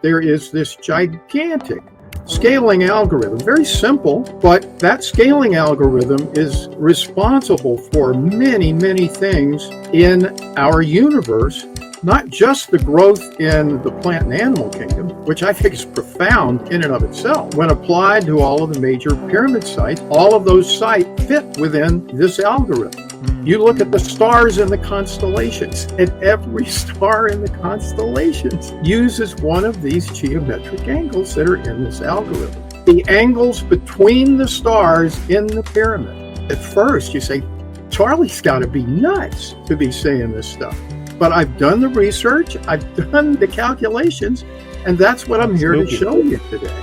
there is this gigantic scaling algorithm, very simple, but that scaling algorithm is responsible for many, many things in our universe, not just the growth in the plant and animal kingdom, which I think is profound in and of itself. When applied to all of the major pyramid sites, all of those sites fit within this algorithm. You look at the stars in the constellations, and every star in the constellations uses one of these geometric angles that are in this algorithm. The angles between the stars in the pyramid. At first, you say, Charlie's got to be nuts to be saying this stuff. But I've done the research, I've done the calculations, and that's what I'm here to show you today.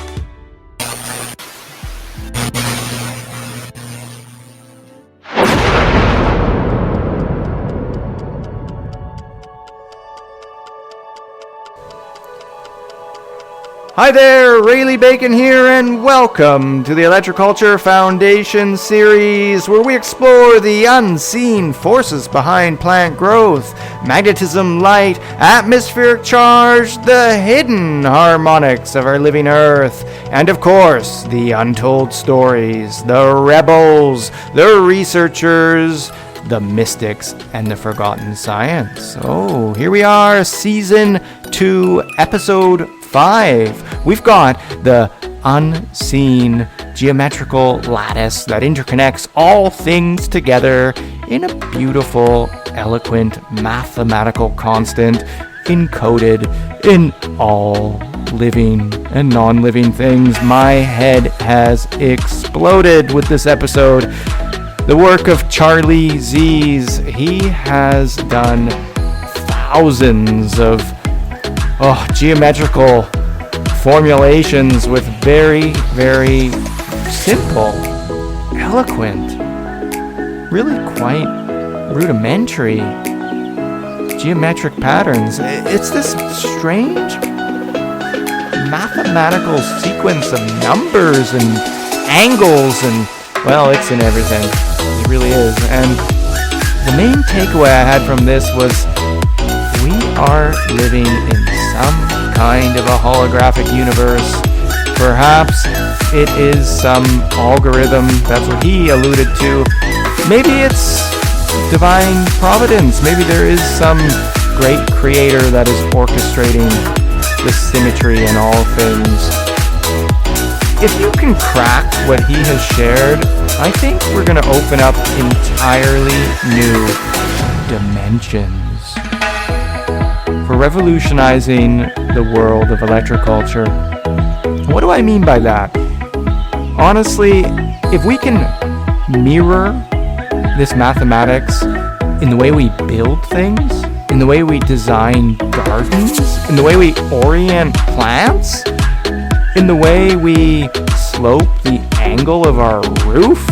Hi there, Rayleigh Bacon here, and welcome to the Electroculture Foundation series, where we explore the unseen forces behind plant growth, magnetism, light, atmospheric charge, the hidden harmonics of our living Earth, and of course, the untold stories, the rebels, the researchers, the mystics, and the forgotten science. So here we are, Season 2, Episode 5. We've got the unseen geometrical lattice that interconnects all things together in a beautiful, eloquent, mathematical constant encoded in all living and non-living things. My head has exploded with this episode. The work of Charlie Z's. He has done thousands of geometrical formulations with very, very simple, eloquent, really quite rudimentary geometric patterns. It's this strange mathematical sequence of numbers and angles and, well, it's in everything. It really is. And the main takeaway I had from this was we are living in some kind of a holographic universe. Perhaps it is some algorithm. That's what he alluded to. Maybe it's divine providence. Maybe there is some great creator that is orchestrating the symmetry in all things. If you can crack what he has shared, I think we're going to open up entirely new dimensions for revolutionizing the world of electroculture. What do I mean by that? Honestly, if we can mirror this mathematics in the way we build things, in the way we design gardens, in the way we orient plants, in the way we slope the angle of our roof,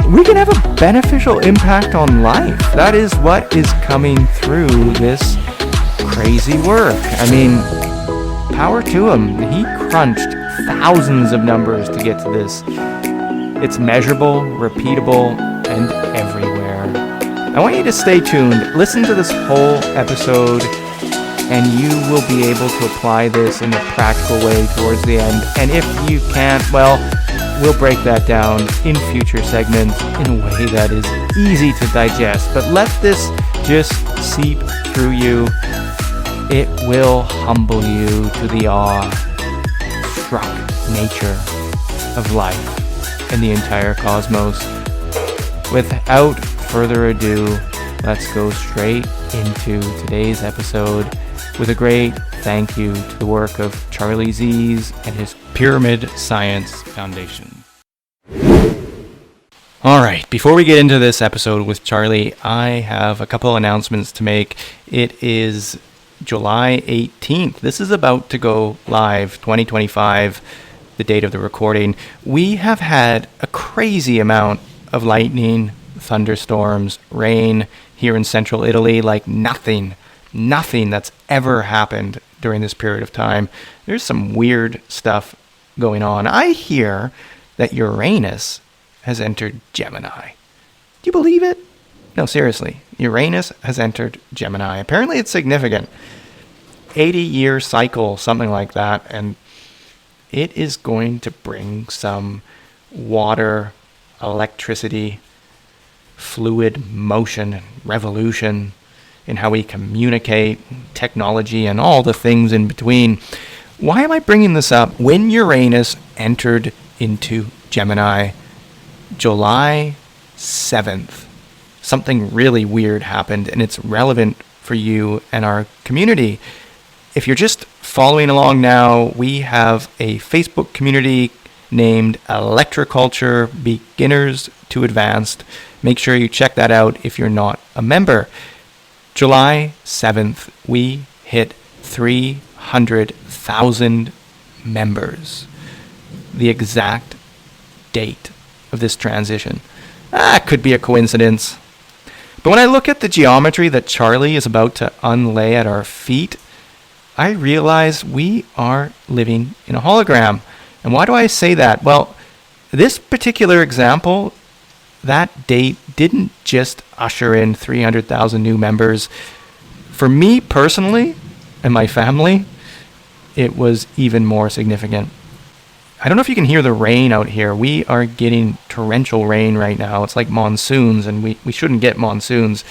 we can have a beneficial impact on life. That is what is coming through this crazy work. I mean, power to him. He crunched thousands of numbers to get to this. It's measurable, repeatable, and everywhere. I want you to stay tuned. Listen to this whole episode, and you will be able to apply this in a practical way towards the end. And if you can't, well, we'll break that down in future segments in a way that is easy to digest. But let this just seep through you. It will humble you to the awe-struck nature of life and the entire cosmos. Without further ado, let's go straight into today's episode with a great thank you to the work of Charlie Z's and his Pyramid Science Foundation. Alright, before we get into this episode with Charlie, I have a couple announcements to make. It is July 18th. This is about to go live, 2025, the date of the recording. We have had a crazy amount of lightning, thunderstorms, rain here in central Italy, like nothing that's ever happened during this period of time. There's some weird stuff going on. I hear that Uranus has entered Gemini. Do you believe it? No, seriously. Uranus has entered Gemini. Apparently it's significant. 80-year cycle, something like that. And it is going to bring some water, electricity, fluid motion, and revolution in how we communicate, technology, and all the things in between. Why am I bringing this up? When Uranus entered into Gemini, July 7th, something really weird happened, and it's relevant for you and our community. If you're just following along now, we have a Facebook community named Electroculture Beginners to Advanced. Make sure you check that out if you're not a member. July 7th, we hit 300,000 members. The exact date of this transition. Could be a coincidence. But when I look at the geometry that Charlie is about to unlay at our feet, I realize we are living in a hologram. And why do I say that? Well, this particular example, that date didn't just usher in 300,000 new members. For me personally and my family, it was even more significant. I don't know if you can hear the rain out here. We are getting torrential rain right now. It's like monsoons, and we shouldn't get monsoons.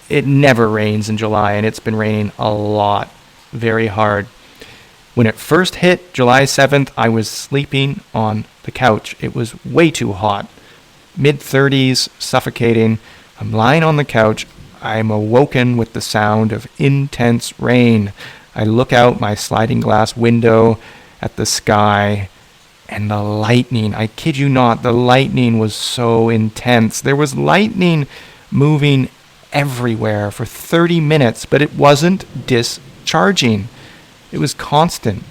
It never rains in July, and it's been raining a lot, very hard. When it first hit July 7th, I was sleeping on the couch. It was way too hot. Mid-30s, suffocating. I'm lying on the couch. I'm awoken with the sound of intense rain. I look out my sliding glass window at the sky, and the lightning, I kid you not, the lightning was so intense. There was lightning moving everywhere for 30 minutes, but it wasn't discharging. It was constant.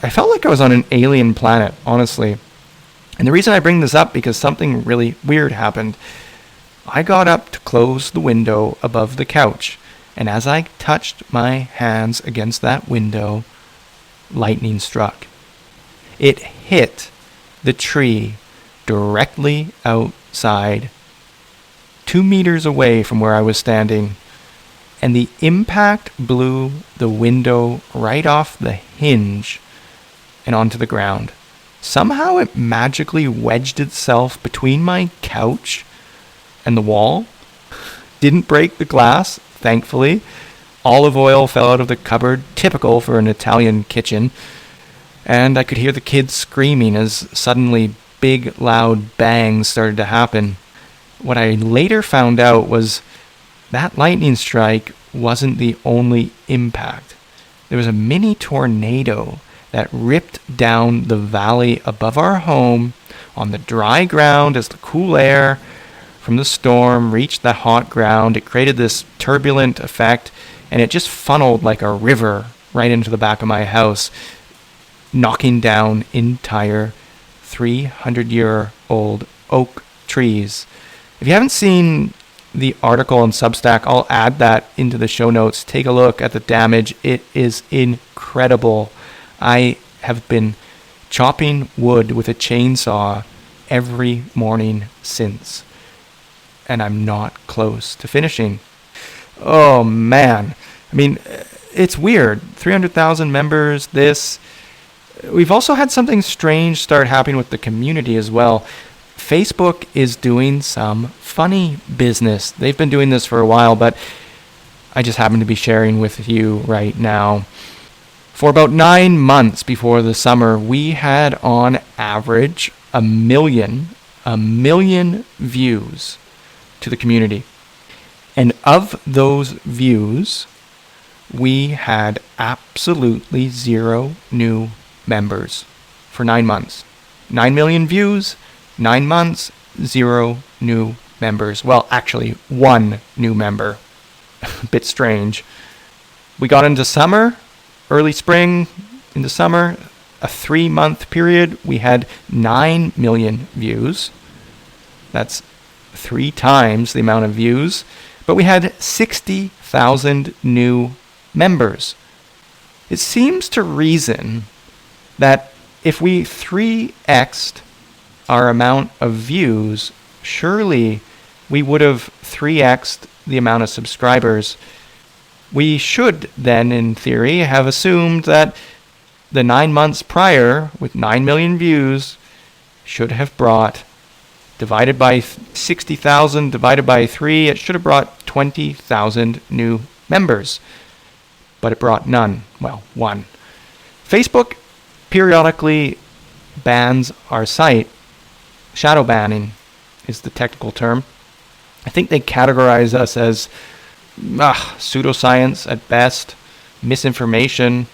I felt like I was on an alien planet, honestly. And the reason I bring this up, because something really weird happened. I got up to close the window above the couch, and as I touched my hands against that window, lightning struck. It hit the tree directly outside, 2 meters away from where I was standing, and the impact blew the window right off the hinge and onto the ground. Somehow it magically wedged itself between my couch and the wall. Didn't break the glass, thankfully. Olive oil fell out of the cupboard, typical for an Italian kitchen. And I could hear the kids screaming as suddenly big, loud bangs started to happen. What I later found out was that lightning strike wasn't the only impact. There was a mini tornado that ripped down the valley above our home on the dry ground as the cool air from the storm reached the hot ground. It created this turbulent effect, and it just funneled like a river right into the back of my house, knocking down entire 300-year-old oak trees. If you haven't seen the article on Substack, I'll add that into the show notes. Take a look at the damage. It is incredible. I have been chopping wood with a chainsaw every morning since, and I'm not close to finishing. Oh man, I mean, it's weird. 300,000 members, this. We've also had something strange start happening with the community as well. Facebook is doing some funny business. They've been doing this for a while, but I just happen to be sharing with you right now. For about 9 months before the summer, we had on average a million views to the community. And of those views, we had absolutely 0 new members for 9 months. 9 million views, 9 months, 0 new members. Well, actually, 1 new member. A bit strange. We got into summer, early spring, into summer, a 3-month period. We had 9 million views. That's 3 times the amount of views. But we had 60,000 new members. It seems to reason that if we 3x'd our amount of views, surely we would have 3x'd the amount of subscribers. We should then, in theory, have assumed that the 9 months prior, with 9 million views, should have brought, divided by 60,000, divided by 3, it should have brought 20,000 new members. But it brought none. Well, one. Facebook periodically bans our site. Shadow banning is the technical term. I think they categorize us as pseudoscience at best, misinformation,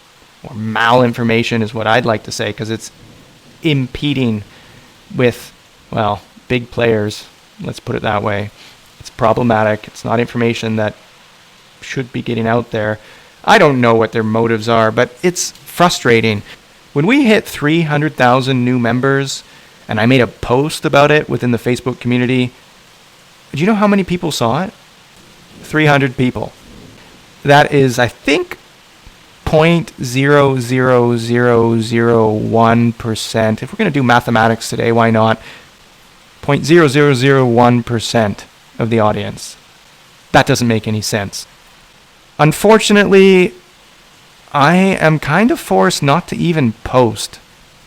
or malinformation is what I'd like to say, because it's impeding with, well, big players. Let's put it that way. It's problematic. It's not information that should be getting out there. I don't know what their motives are, but it's frustrating. When we hit 300,000 new members, and I made a post about it within the Facebook community, do you know how many people saw it? 300 people. That is, I think, 0.00001%. If we're going to do mathematics today, why not? 0.0001% of the audience. That doesn't make any sense. Unfortunately, I am kind of forced not to even post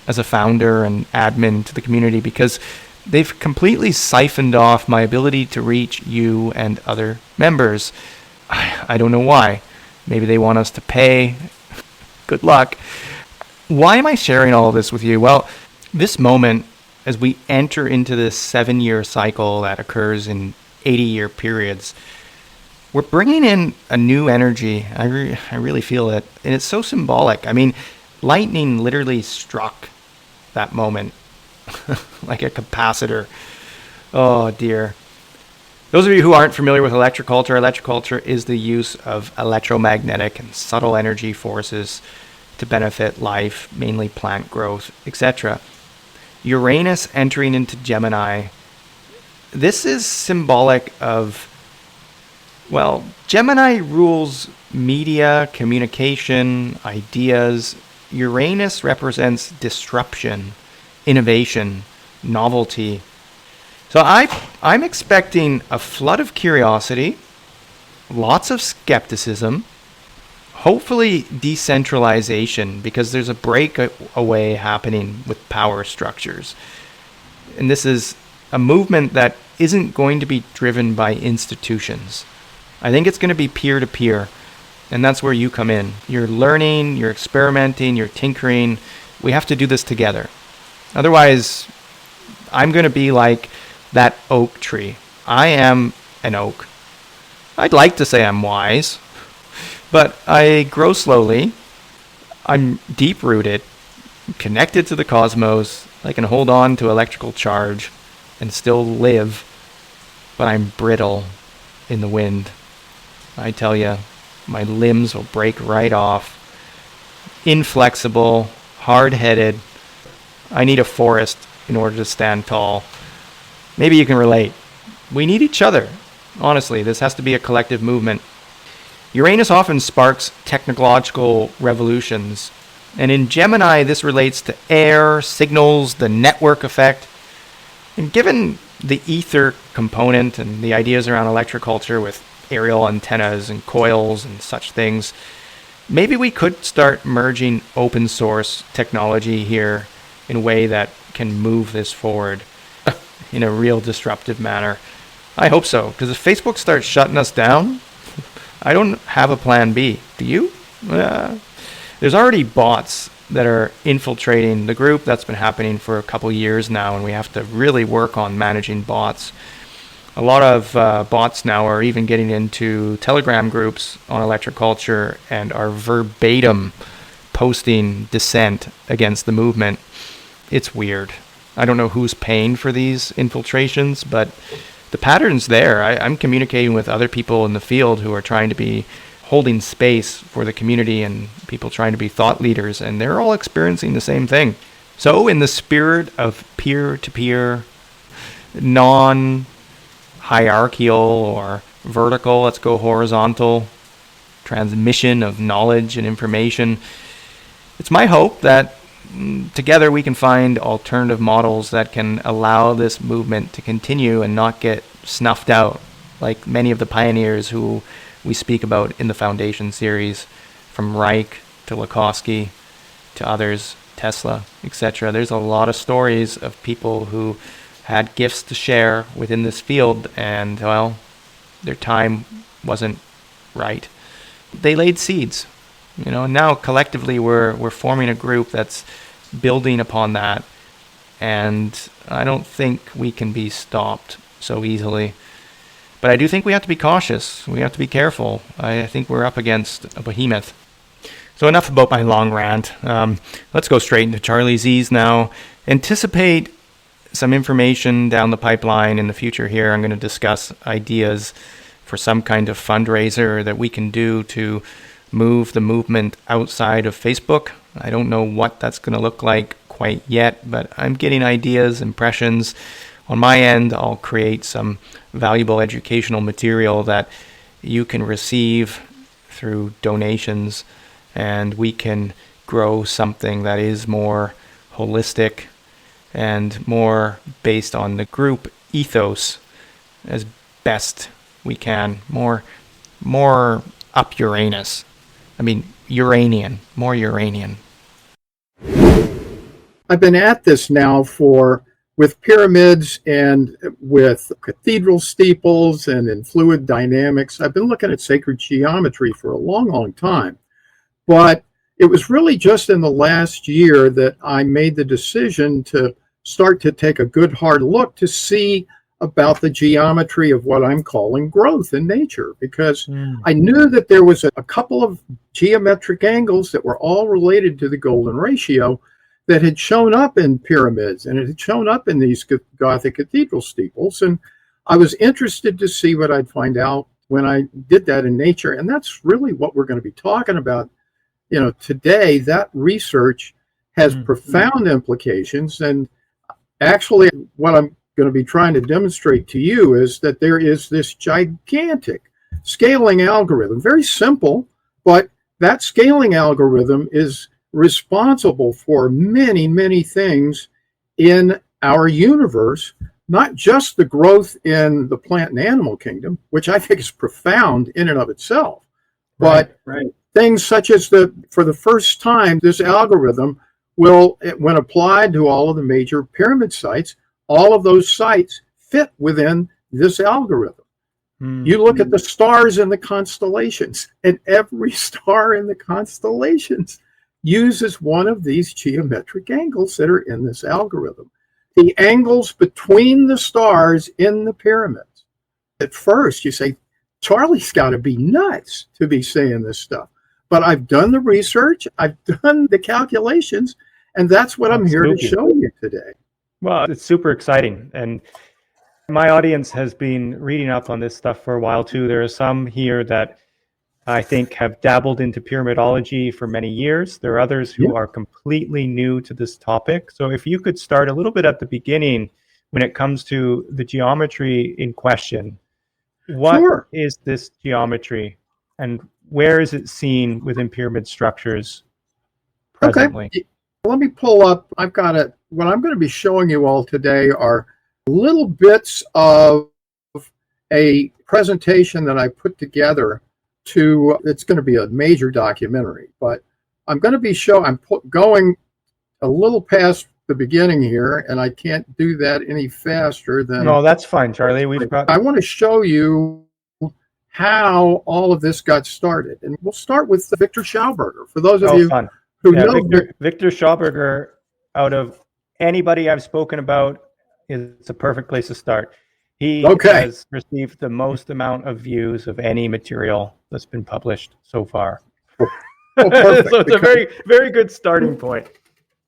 as a founder and admin to the community because they've completely siphoned off my ability to reach you and other members. I don't know why. Maybe they want us to pay. Good luck. Why am I sharing all of this with you? Well, this moment, as we enter into this 7-year cycle that occurs in 80-year periods, we're bringing in a new energy. I really feel it. And it's so symbolic. I mean, lightning literally struck that moment like a capacitor. Oh, dear. Those of you who aren't familiar with electroculture is the use of electromagnetic and subtle energy forces to benefit life, mainly plant growth, etc. Uranus entering into Gemini. This is symbolic of, well, Gemini rules media, communication, ideas. Uranus represents disruption, innovation, novelty. So I'm expecting a flood of curiosity, lots of skepticism, hopefully decentralization, because there's a breakaway happening with power structures. And this is a movement that isn't going to be driven by institutions. I think it's going to be peer-to-peer, and that's where you come in. You're learning, you're experimenting, you're tinkering. We have to do this together. Otherwise, I'm going to be like that oak tree. I am an oak. I'd like to say I'm wise, but I grow slowly. I'm deep-rooted, connected to the cosmos. I can hold on to electrical charge and still live, but I'm brittle in the wind. I tell you, my limbs will break right off. Inflexible, hard-headed. I need a forest in order to stand tall. Maybe you can relate. We need each other. Honestly, this has to be a collective movement. Uranus often sparks technological revolutions. And in Gemini, this relates to air, signals, the network effect. And given the ether component and the ideas around electroculture with aerial antennas and coils and such things, maybe we could start merging open source technology here in a way that can move this forward in a real disruptive manner. I hope so, because if Facebook starts shutting us down, I don't have a plan B. Do you? There's already bots that are infiltrating the group. That's been happening for a couple years now, and we have to really work on managing bots. A lot of bots now are even getting into Telegram groups on Electroculture and are verbatim posting dissent against the movement. It's weird. I don't know who's paying for these infiltrations, but the pattern's there. I'm communicating with other people in the field who are trying to be holding space for the community and people trying to be thought leaders, and they're all experiencing the same thing. So in the spirit of peer-to-peer, non-hierarchical or vertical, let's go horizontal, transmission of knowledge and information, it's my hope that together we can find alternative models that can allow this movement to continue and not get snuffed out like many of the pioneers who we speak about in the Foundation series, from Reich to Lakosky to others, Tesla, etc. There's a lot of stories of people who had gifts to share within this field, and, well, their time wasn't right. They laid seeds, and now collectively we're forming a group that's building upon that, and I don't think we can be stopped so easily. But I do think we have to be cautious. We have to be careful. I think we're up against a behemoth. So enough about my long rant. Let's go straight into Charlie Z's now. Anticipate some information down the pipeline in the future here. I'm going to discuss ideas for some kind of fundraiser that we can do to move the movement outside of Facebook. I don't know what that's going to look like quite yet, but I'm getting ideas, impressions. On my end, I'll create some valuable educational material that you can receive through donations, and we can grow something that is more holistic and more based on the group ethos as best we can. More up Uranus. I mean, Uranian, more Uranian. I've been at this now with pyramids and with cathedral steeples and in fluid dynamics. I've been looking at sacred geometry for a long, long time. But it was really just in the last year that I made the decision to start to take a good hard look to see about the geometry of what I'm calling growth in nature, because I knew that there was a couple of geometric angles that were all related to the golden ratio that had shown up in pyramids, and it had shown up in these Gothic cathedral steeples. And I was interested to see what I'd find out when I did that in nature. And that's really what we're going to be talking about. Today, that research has profound implications. And actually, what I'm going to be trying to demonstrate to you is that there is this gigantic scaling algorithm, very simple, but that scaling algorithm is responsible for many, many things in our universe, not just the growth in the plant and animal kingdom, which I think is profound in and of itself, but things such as for the first time, this algorithm will, when applied to all of the major pyramid sites, all of those sites fit within this algorithm. You look at the stars in the constellations, and every star in the constellations uses one of these geometric angles that are in this algorithm. The angles between the stars in the pyramids. At first, you say, Charlie's got to be nuts to be saying this stuff. But I've done the research, I've done the calculations, and that's what I'm here to show you today. Well, it's super exciting. And my audience has been reading up on this stuff for a while too. There are some here that I think have dabbled into pyramidology for many years. There are others who are completely new to this topic. So if you could start a little bit at the beginning when it comes to the geometry in question. What is this geometry, and where is it seen within pyramid structures presently? Okay. Let me pull up. I've got it. What I'm going to be showing you all today are little bits of a presentation that I put together it's going to be a major documentary, but I'm going to be going a little past the beginning here, and I can't do that any faster than... No, that's fine, Charlie. I want to show you how all of this got started. And we'll start with Victor Schauberger. For those of you who know... Victor Schauberger, out of anybody I've spoken about, is a perfect place to start. He has received the most amount of views of any material that's been published so far. So it's a very, very good starting point.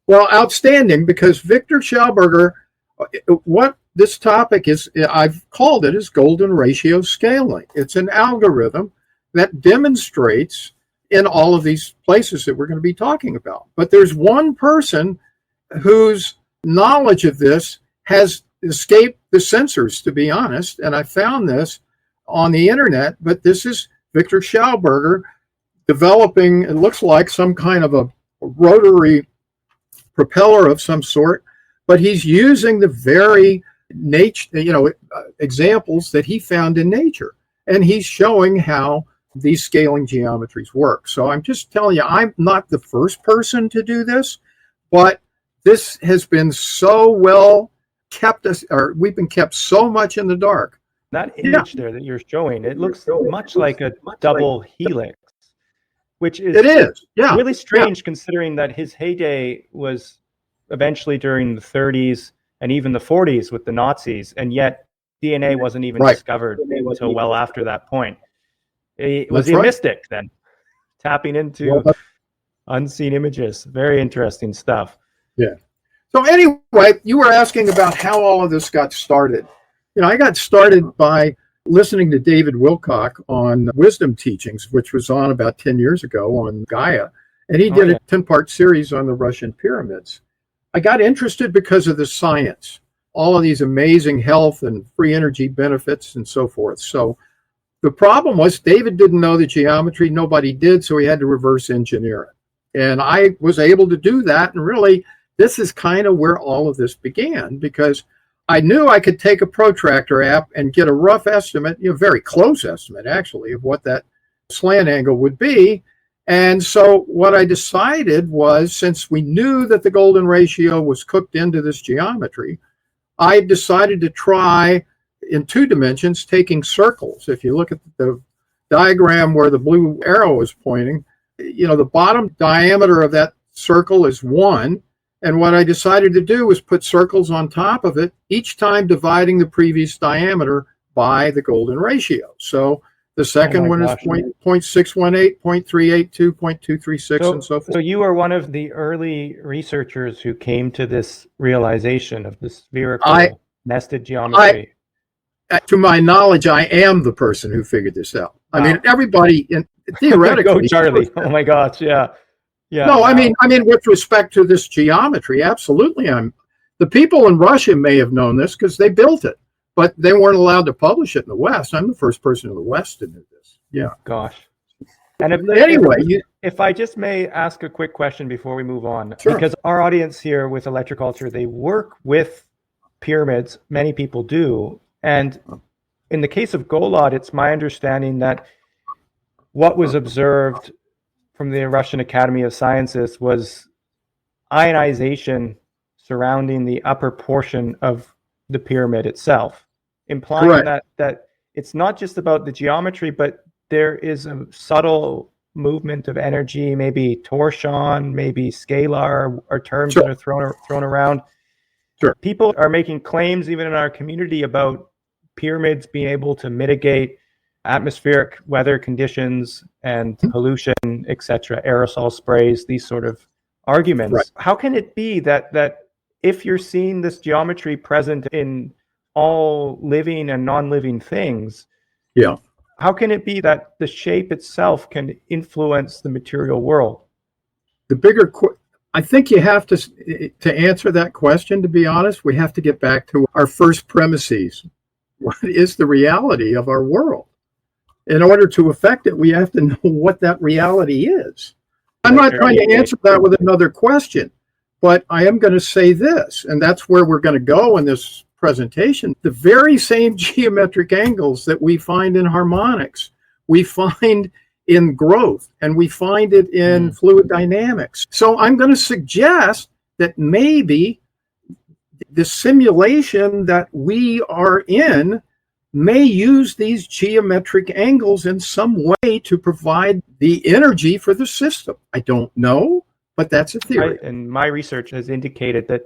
Well, outstanding, because Victor Schauberger, what this topic is, I've called it, is golden ratio scaling. It's an algorithm that demonstrates in all of these places that we're going to be talking about. But there's one person whose knowledge of this has escaped the censors, to be honest, and I found this on the internet, but this is Victor Schauberger developing, it looks like some kind of a rotary propeller of some sort, but he's using the very examples that he found in nature, and he's showing how these scaling geometries work. So I'm just telling you, I'm not the first person to do this, but this has been so well kept us, or we've been kept so much in the dark. That image there that you're showing, it looks much like a double helix, which is It is, yeah, really strange considering that his heyday was eventually during the 30s and even the 40s with the Nazis, and yet DNA wasn't even discovered until well after that point. Was he a mystic then, tapping into unseen images? Very interesting stuff. Yeah. So anyway, you were asking about how all of this got started. I got started by listening to David Wilcock on Wisdom Teachings, which was on about 10 years ago on Gaia. And he did a 10-part series on the Russian pyramids. I got interested because of the science, all of these amazing health and free energy benefits and so forth. So the problem was David didn't know the geometry. Nobody did. So he had to reverse engineer it. And I was able to do that. And really, this is kind of where all of this began, because I knew I could take a protractor app and get a rough estimate, very close estimate actually, of what that slant angle would be. And so what I decided was, since we knew that the golden ratio was cooked into this geometry, I decided to try in 2 dimensions taking circles. If you look at the diagram where the blue arrow is pointing, the bottom diameter of that circle is 1. And what I decided to do was put circles on top of it, each time dividing the previous diameter by the golden ratio. So the second one is 0.618, 0.382, 0.236, and so forth. So you are one of the early researchers who came to this realization of the spherical nested geometry. To my knowledge, I am the person who figured this out. Wow. I mean, everybody, theoretically. Go, Charlie. Oh my gosh, yeah. Yeah. No, I mean, with respect to this geometry, absolutely. The people in Russia may have known this because they built it, but they weren't allowed to publish it in the West. I'm the first person in the West to do this. Yeah. Gosh. And if I just may ask a quick question before we move on, sure. Because our audience here with Electroculture, they work with pyramids. Many people do. And in the case of Golod, it's my understanding that what was observed from the Russian Academy of Sciences was ionization surrounding the upper portion of the pyramid itself, implying that it's not just about the geometry, but there is a subtle movement of energy, maybe torsion, maybe scalar, are terms that are thrown around. Sure. People are making claims even in our community about pyramids being able to mitigate atmospheric weather conditions and pollution, etc., aerosol sprays, these sort of arguments. Right. How can it be that if you're seeing this geometry present in all living and non-living things, how can it be that the shape itself can influence the material world? I think you have to answer that question, to be honest, we have to get back to our first premises. What is the reality of our world? In order to affect it, we have to know what that reality is. I'm not trying to answer that with another question, but I am going to say this, and that's where we're going to go in this presentation. The very same geometric angles that we find in harmonics, we find in growth, and we find it in fluid dynamics. So I'm going to suggest that maybe the simulation that we are in may use these geometric angles in some way to provide the energy for the system. I don't know, but that's a theory. And my research has indicated that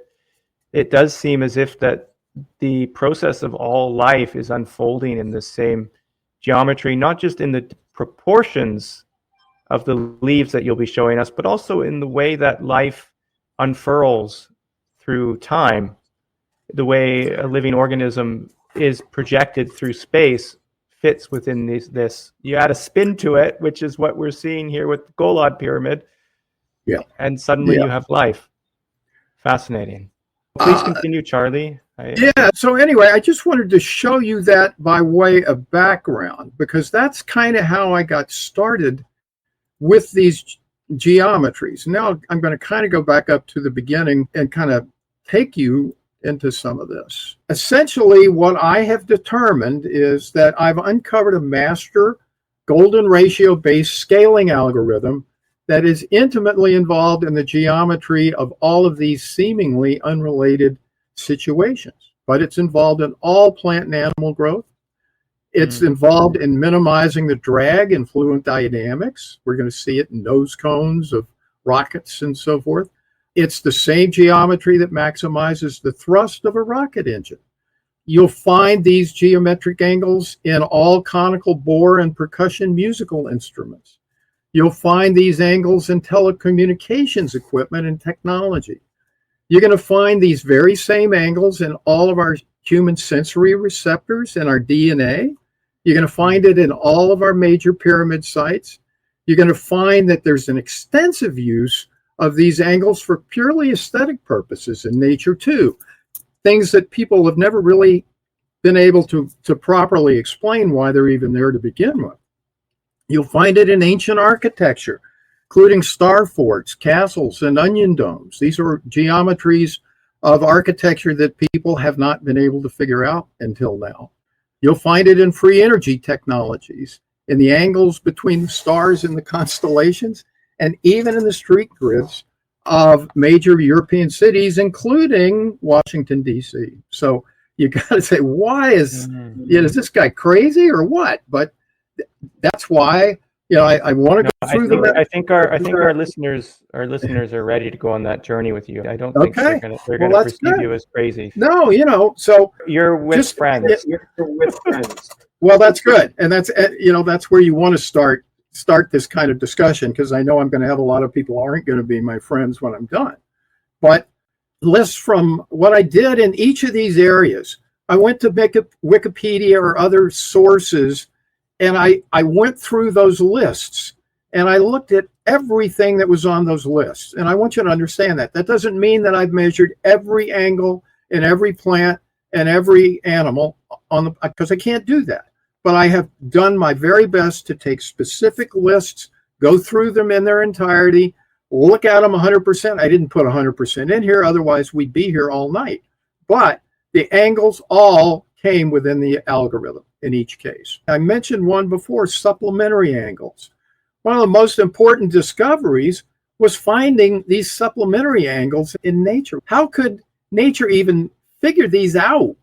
it does seem as if that the process of all life is unfolding in the same geometry, not just in the proportions of the leaves that you'll be showing us, but also in the way that life unfurls through time, the way a living organism is projected through space fits within this. You add a spin to it, which is what we're seeing here with the Golod pyramid. Yeah. And suddenly you have life. Fascinating. Please continue, Charlie. So anyway, I just wanted to show you that by way of background, because that's kind of how I got started with these geometries. Now I'm going to kind of go back up to the beginning and kind of take you into some of this. Essentially, what I have determined is that I've uncovered a master golden ratio-based scaling algorithm that is intimately involved in the geometry of all of these seemingly unrelated situations. But it's involved in all plant and animal growth. It's involved in minimizing the drag in fluid dynamics. We're going to see it in nose cones of rockets and so forth. It's the same geometry that maximizes the thrust of a rocket engine. You'll find these geometric angles in all conical bore and percussion musical instruments. You'll find these angles in telecommunications equipment and technology. You're going to find these very same angles in all of our human sensory receptors and our DNA. You're going to find it in all of our major pyramid sites. You're going to find that there's an extensive use of these angles for purely aesthetic purposes in nature too. Things that people have never really been able to properly explain why they're even there to begin with. You'll find it in ancient architecture, including star forts, castles, and onion domes. These are geometries of architecture that people have not been able to figure out until now. You'll find it in free energy technologies, in the angles between the stars and the constellations, and even in the street grids of major European cities, including Washington, D.C. So you got to say, why is this guy crazy or what? But that's why I want to go through the. I think our listeners are ready to go on that journey with you. I don't think they're going to perceive you as crazy. No, so you're with friends. You're with friends. Well, that's good, and that's where you want to start this kind of discussion, because I know I'm going to have a lot of people who aren't going to be my friends when I'm done. But lists from what I did in each of these areas. I went to Wikipedia or other sources, and I went through those lists, and I looked at everything that was on those lists. And I want you to understand that. That doesn't mean that I've measured every angle in every plant and every animal because I can't do that. But I have done my very best to take specific lists, go through them in their entirety, look at them 100%. I didn't put 100% in here, otherwise we'd be here all night. But the angles all came within the algorithm in each case. I mentioned one before, supplementary angles. One of the most important discoveries was finding these supplementary angles in nature. How could nature even figure these out,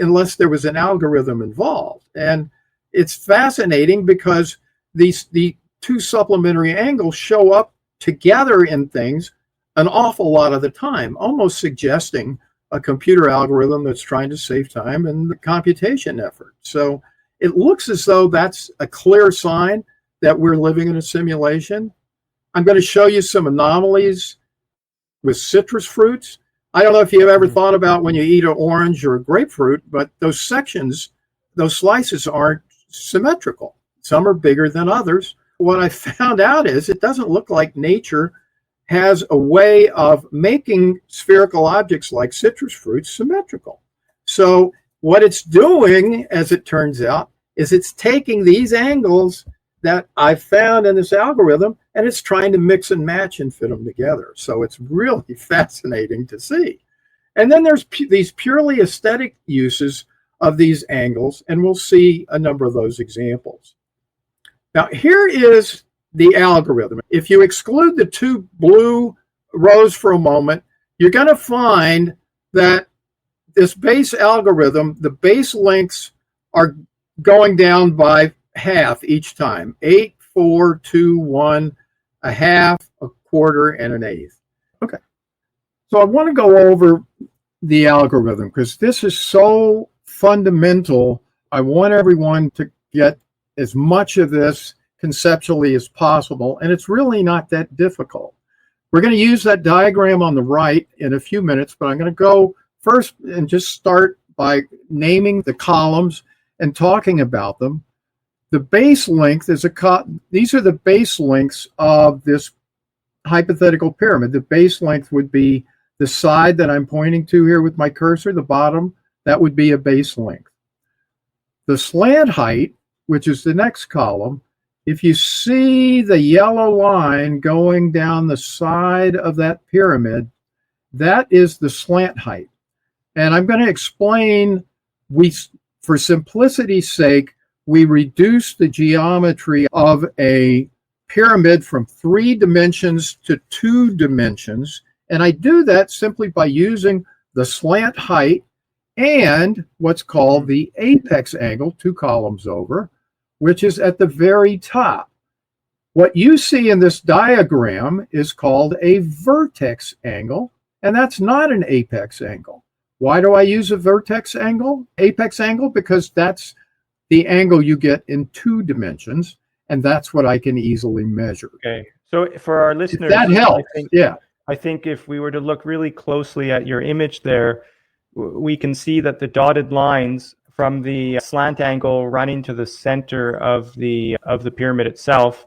unless there was an algorithm involved? And it's fascinating because the two supplementary angles show up together in things an awful lot of the time, almost suggesting a computer algorithm that's trying to save time in the computation effort. So it looks as though that's a clear sign that we're living in a simulation. I'm going to show you some anomalies with citrus fruits. I don't know if you've ever thought about when you eat an orange or a grapefruit, but those sections, those slices aren't symmetrical. Some are bigger than others. What I found out is it doesn't look like nature has a way of making spherical objects like citrus fruits symmetrical. So what it's doing, as it turns out, is it's taking these angles that I found in this algorithm, and it's trying to mix and match and fit them together. So it's really fascinating to see. And then there's these purely aesthetic uses of these angles, and we'll see a number of those examples. Now, here is the algorithm. If you exclude the two blue rows for a moment, you're going to find that this base algorithm, the base lengths are going down by half each time. 8, 4, 2, 1, a half, a quarter, and an eighth. Okay. So I want to go over the algorithm because this is so fundamental. I want everyone to get as much of this conceptually as possible, and it's really not that difficult. We're going to use that diagram on the right in a few minutes, but I'm going to go first and just start by naming the columns and talking about them. The base length is these are the base lengths of this hypothetical pyramid. The base length would be the side that I'm pointing to here with my cursor, the bottom, that would be a base length. The slant height, which is the next column, if you see the yellow line going down the side of that pyramid, that is the slant height. And I'm going to explain, for simplicity's sake, we reduce the geometry of a pyramid from 3 dimensions to 2 dimensions. And I do that simply by using the slant height and what's called the apex angle, 2 columns over, which is at the very top. What you see in this diagram is called a vertex angle, and that's not an apex angle. Why do I use a vertex angle, apex angle? Because that's the angle you get in 2 dimensions, and that's what I can easily measure. Okay, so for our listeners, that helps. I think if we were to look really closely at your image there, we can see that the dotted lines from the slant angle running to the center of the pyramid itself,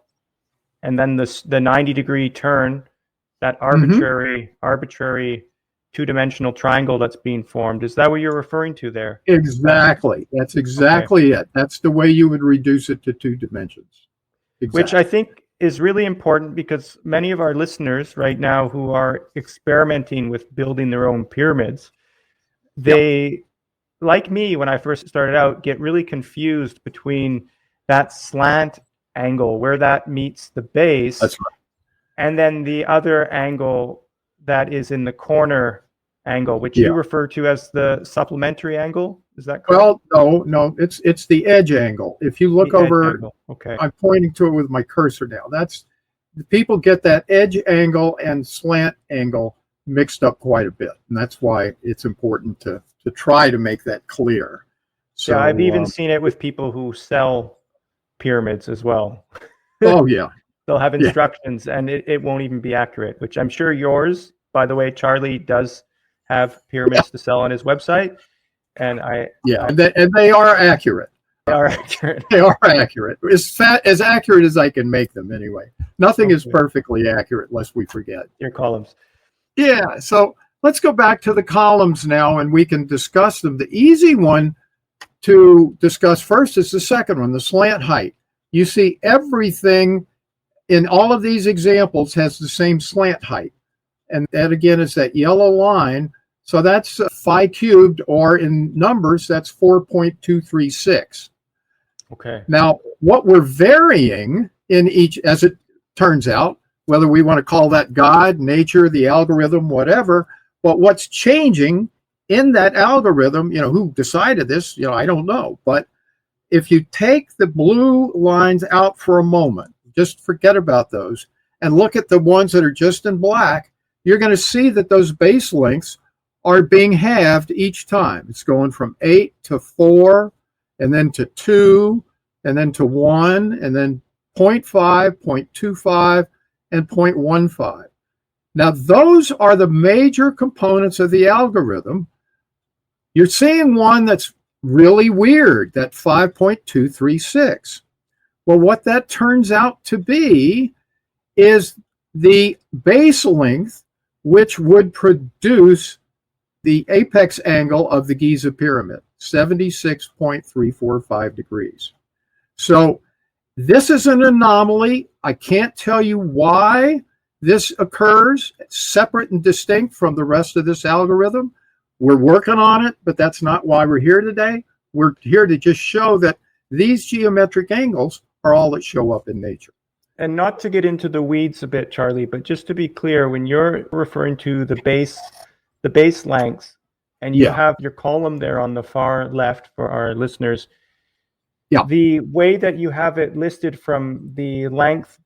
and then the 90-degree turn, that arbitrary 2-dimensional triangle that's being formed. Is that what you're referring to there? Exactly. That's exactly it. That's the way you would reduce it to 2 dimensions. Exactly. Which I think is really important, because many of our listeners right now who are experimenting with building their own pyramids, they, like me when I first started out, get really confused between that slant angle where that meets the base. That's right. And then the other angle that is in the corner angle, which you refer to as the supplementary angle. Is that correct? Well, no, it's the edge angle. If you look over, okay, I'm pointing to it with my cursor now. That's, people get that edge angle and slant angle mixed up quite a bit, and that's why it's important to try to make that clear. So yeah, I've even seen it with people who sell pyramids as well. Oh yeah. They'll have instructions and it won't even be accurate, which I'm sure yours, by the way, Charlie does have pyramids to sell on his website. And and they are accurate. They are accurate. They are accurate. As accurate as I can make them anyway. Nothing is perfectly accurate, lest we forget. Your columns. Yeah, so let's go back to the columns now and we can discuss them. The easy one to discuss first is the second one, the slant height. You see everything in all of these examples has the same slant height. And that again is that yellow line. So that's phi cubed, or in numbers, that's 4.236. Okay. Now, what we're varying in each, as it turns out, whether we want to call that God, nature, the algorithm, whatever, but what's changing in that algorithm, who decided this, I don't know. But if you take the blue lines out for a moment, just forget about those, and look at the ones that are just in black, you're going to see that those base lengths are being halved each time. It's going from 8 to 4, and then to 2, and then to 1, and then 0.5, 0.25, and 0.15. Now, those are the major components of the algorithm. You're seeing one that's really weird, that 5.236. Well, what that turns out to be is the base length, which would produce the apex angle of the Giza pyramid, 76.345 degrees. So this is an anomaly. I can't tell you why this occurs, separate and distinct from the rest of this algorithm. We're working on it, but that's not why we're here today. We're here to just show that these geometric angles are all that show up in nature. And not to get into the weeds a bit, Charlie, but just to be clear, when you're referring to the base lengths, and you have your column there on the far left for our listeners, the way that you have it listed from the length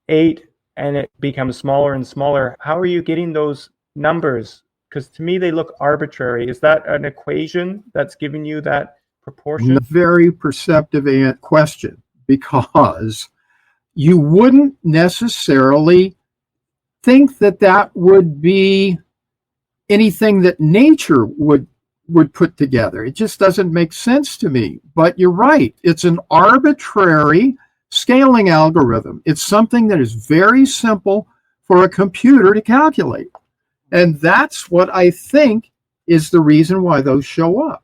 8 and it becomes smaller and smaller, how are you getting those numbers? Because to me, they look arbitrary. Is that an equation that's giving you that proportion? Very perceptive question, because you wouldn't necessarily think that that would be anything that nature would put together. It just doesn't make sense to me. But you're right. It's an arbitrary scaling algorithm. It's something that is very simple for a computer to calculate. And that's what I think is the reason why those show up.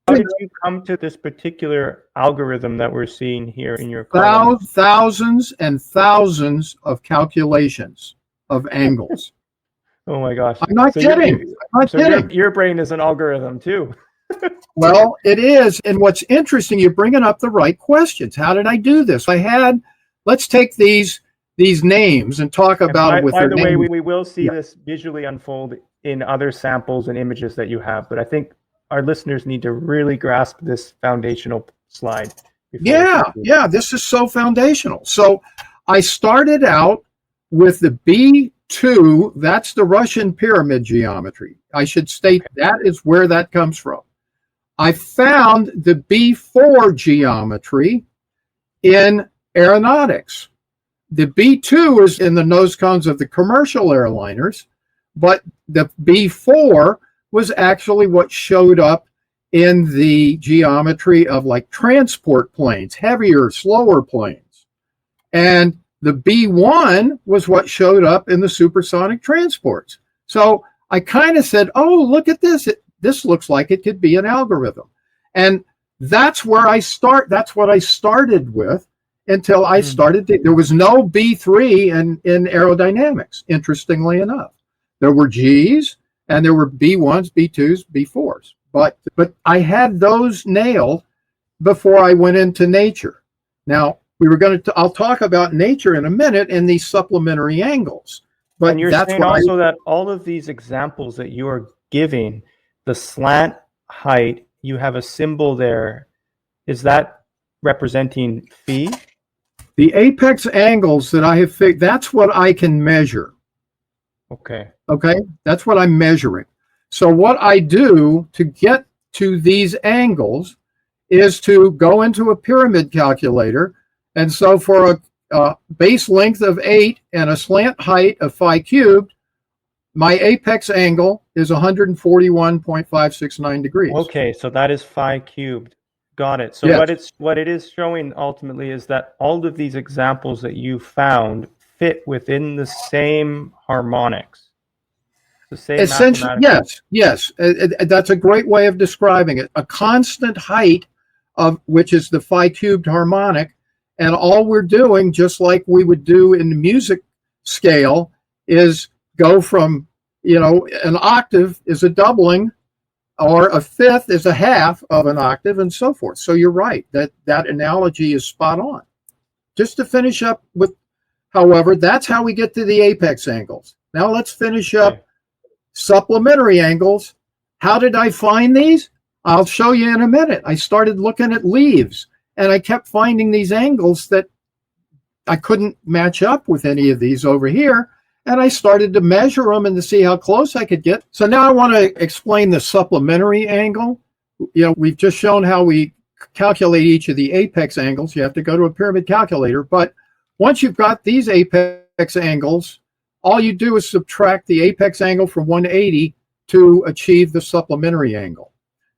How did you come to this particular algorithm that we're seeing here in your column? Thousands and thousands of calculations of angles. Oh my gosh. I'm not kidding. Your brain is an algorithm too. Well, it is. And what's interesting, you're bringing up the right questions. How did I do this? Let's take these names and talk about it with by their the way, names. we will see Yeah. this visually unfold in other samples and images that you have, but I think our listeners need to really grasp this foundational slide. Yeah, this is so foundational. So I started out with the B2, that's the Russian pyramid geometry. I should state that is where that comes from. I found the B4 geometry in aeronautics. The B2 is in the nose cones of the commercial airliners, but the B4 was actually what showed up in the geometry of like transport planes, heavier, slower planes. And the B1 was what showed up in the supersonic transports. So I kind of said, oh, look at this. This looks like it could be an algorithm. And that's where I start. That's what I started with until I started. There was no B3 in aerodynamics, interestingly enough. There were Gs and there were B1s, B2s, B4s. But I had those nailed before I went into nature. Now, I'll talk about nature in a minute and these supplementary angles. But and you're saying also that all of these examples that you are giving, the slant height, you have a symbol there. Is that representing phi? The apex angles that I have figured, that's what I can measure. Okay. That's what I'm measuring. So what I do to get to these angles is to go into a pyramid calculator. And so for a base length of 8 and a slant height of phi cubed, my apex angle is 141.569 degrees. Okay, so that is phi cubed. Got it. So yes. what it is showing ultimately is that all of these examples that you found fit within the same harmonics. The same essentially, yes. That's a great way of describing it. A constant height of which is the phi cubed harmonic, and all we're doing, just like we would do in the music scale, is go from, an octave is a doubling, or a fifth is a half of an octave, and so forth. So you're right, that analogy is spot on. Just to finish up with, however, that's how we get to the apex angles. Now let's finish up supplementary angles. How did I find these? I'll show you in a minute. I started looking at leaves, and I kept finding these angles that I couldn't match up with any of these over here. And I started to measure them and to see how close I could get. So now I want to explain the supplementary angle. We've just shown how we calculate each of the apex angles. You have to go to a pyramid calculator. But once you've got these apex angles, all you do is subtract the apex angle from 180 to achieve the supplementary angle.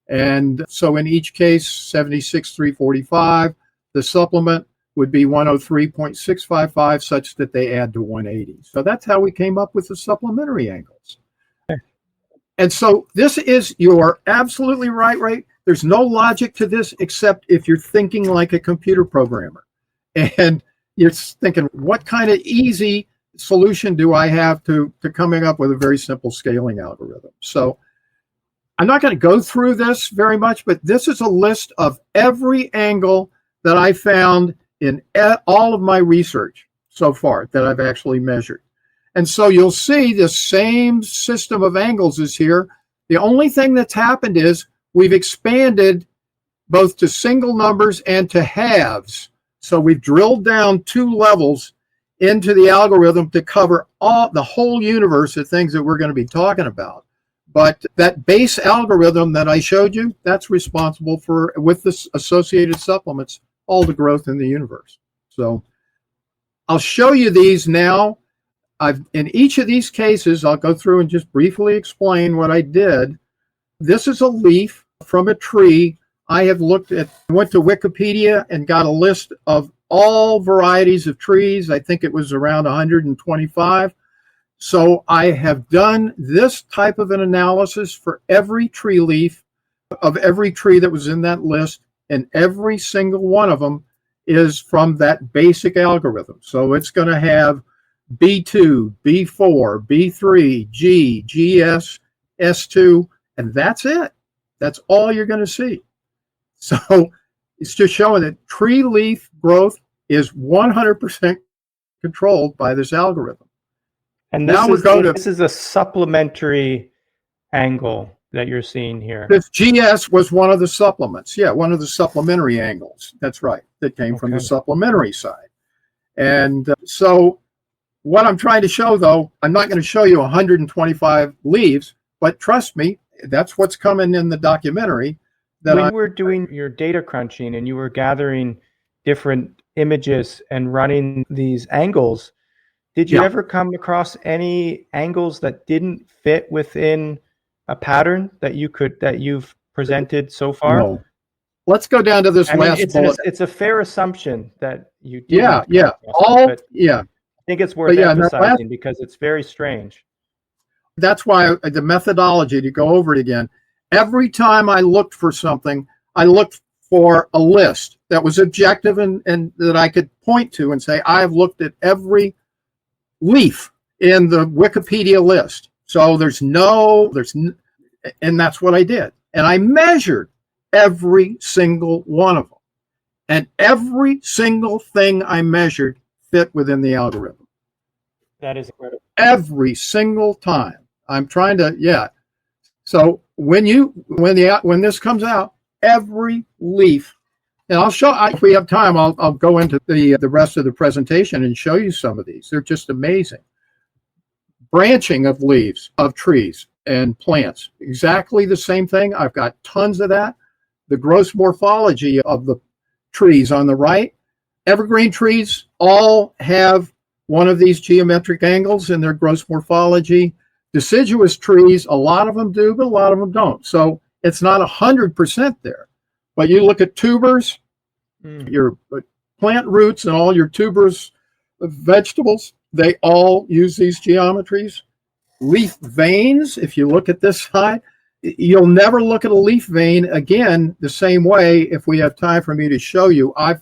And so in each case, 76,345, the supplement would be 103.655, such that they add to 180. So that's how we came up with the supplementary angles. And so you're absolutely right. There's no logic to this except if you're thinking like a computer programmer. And you're thinking, what kind of easy solution do I have to coming up with a very simple scaling algorithm? So I'm not going to go through this very much, but this is a list of every angle that I found in all of my research so far that I've actually measured. And so you'll see the same system of angles is here. The only thing that's happened is we've expanded both to single numbers and to halves. So we've drilled down 2 levels into the algorithm to cover the whole universe of things that we're going to be talking about. But that base algorithm that I showed you, that's responsible for, with the associated supplements, all the growth in the universe. So I'll show you these now. In each of these cases, I'll go through and just briefly explain what I did. This is a leaf from a tree. I went to Wikipedia and got a list of all varieties of trees. I think it was around 125. So I have done this type of an analysis for every tree leaf of every tree that was in that list, and every single one of them is from that basic algorithm. So it's going to have B2, B4, B3, G, GS, S2, and that's it. That's all you're going to see. So it's just showing that tree leaf growth is 100% controlled by this algorithm. And Now we go to this is a supplementary angle that you're seeing here. this GS was one of the supplements. Yeah, one of the supplementary angles. That's right. That came from the supplementary side. And so what I'm trying to show, though, I'm not going to show you 125 leaves, but trust me, that's what's coming in the documentary. When you were doing your data crunching and you were gathering different images and running these angles, did you ever come across any angles that didn't fit within a pattern that you've presented so far? No. Let's go down to this last bullet. It's a fair assumption that you did. Yeah. I think it's worth emphasizing because it's very strange. That's why the methodology, to go over it again, every time I looked for something, I looked for a list that was objective and that I could point to and say, I've looked at every leaf in the Wikipedia list. So and that's what I did. And I measured every single one of them. And every single thing I measured fit within the algorithm. That is incredible. Every single time. I'm trying to, So when this comes out, every leaf, and I'll show, if we have time, I'll go into the rest of the presentation and show you some of these. They're just amazing. Branching of leaves of trees and plants, exactly the same thing. I've got tons of that. The gross morphology of the trees on the right. Evergreen trees all have one of these geometric angles in their gross morphology. Deciduous trees, a lot of them do, but a lot of them don't. So it's not 100% there. But you look at tubers, your plant roots and all your tubers of vegetables, they all use these geometries. Leaf veins, if you look at this side, you'll never look at a leaf vein again the same way. If we have time for me to show you, I've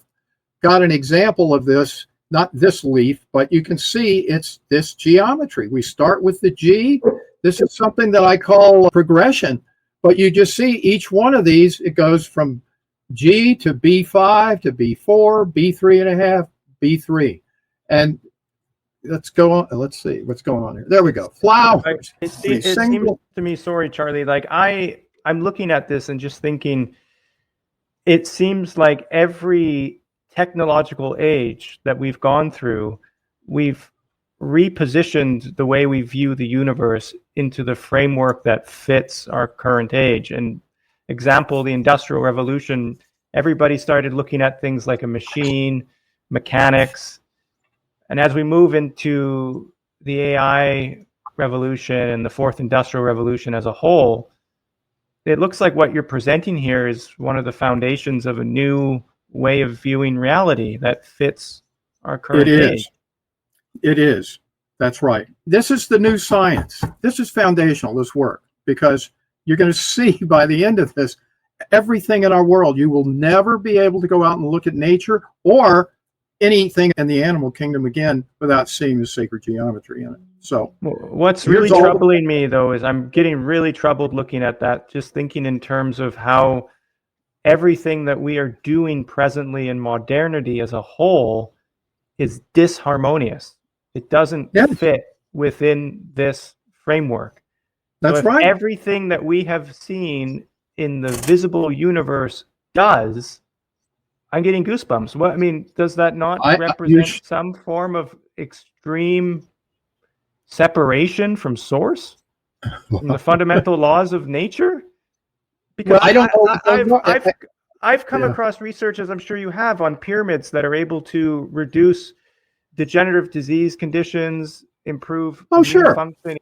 got an example of this. Not this leaf, but you can see it's this geometry. We start with the G. This is something that I call progression, but you just see each one of these, it goes from G to B5 to B4, B3.5, B3. And let's go on. Let's see what's going on here. There we go. Flowers. It seems to me, sorry, Charlie, like I'm looking at this and just thinking, it seems like every technological age that we've gone through, we've repositioned the way we view the universe into the framework that fits our current age. And example, the Industrial Revolution, everybody started looking at things like a machine, mechanics. And as we move into the AI revolution and the fourth industrial revolution as a whole, it looks like what you're presenting here is one of the foundations of a new way of viewing reality that fits our current age. It is. That's right. This is the new science. This is foundational, this work, because you're going to see by the end of this, everything in our world, you will never be able to go out and look at nature or anything in the animal kingdom again without seeing the sacred geometry in it. So what's really troubling me, though, is I'm getting really troubled looking at that, just thinking in terms of how everything that we are doing presently in modernity as a whole is disharmonious. It doesn't fit within this framework. That's right. Everything that we have seen in the visible universe does, I'm getting goosebumps. What, I mean, does that not represent some form of extreme separation from source, from the fundamental laws of nature? Because I've come across research, as I'm sure you have, on pyramids that are able to reduce degenerative disease conditions, improve function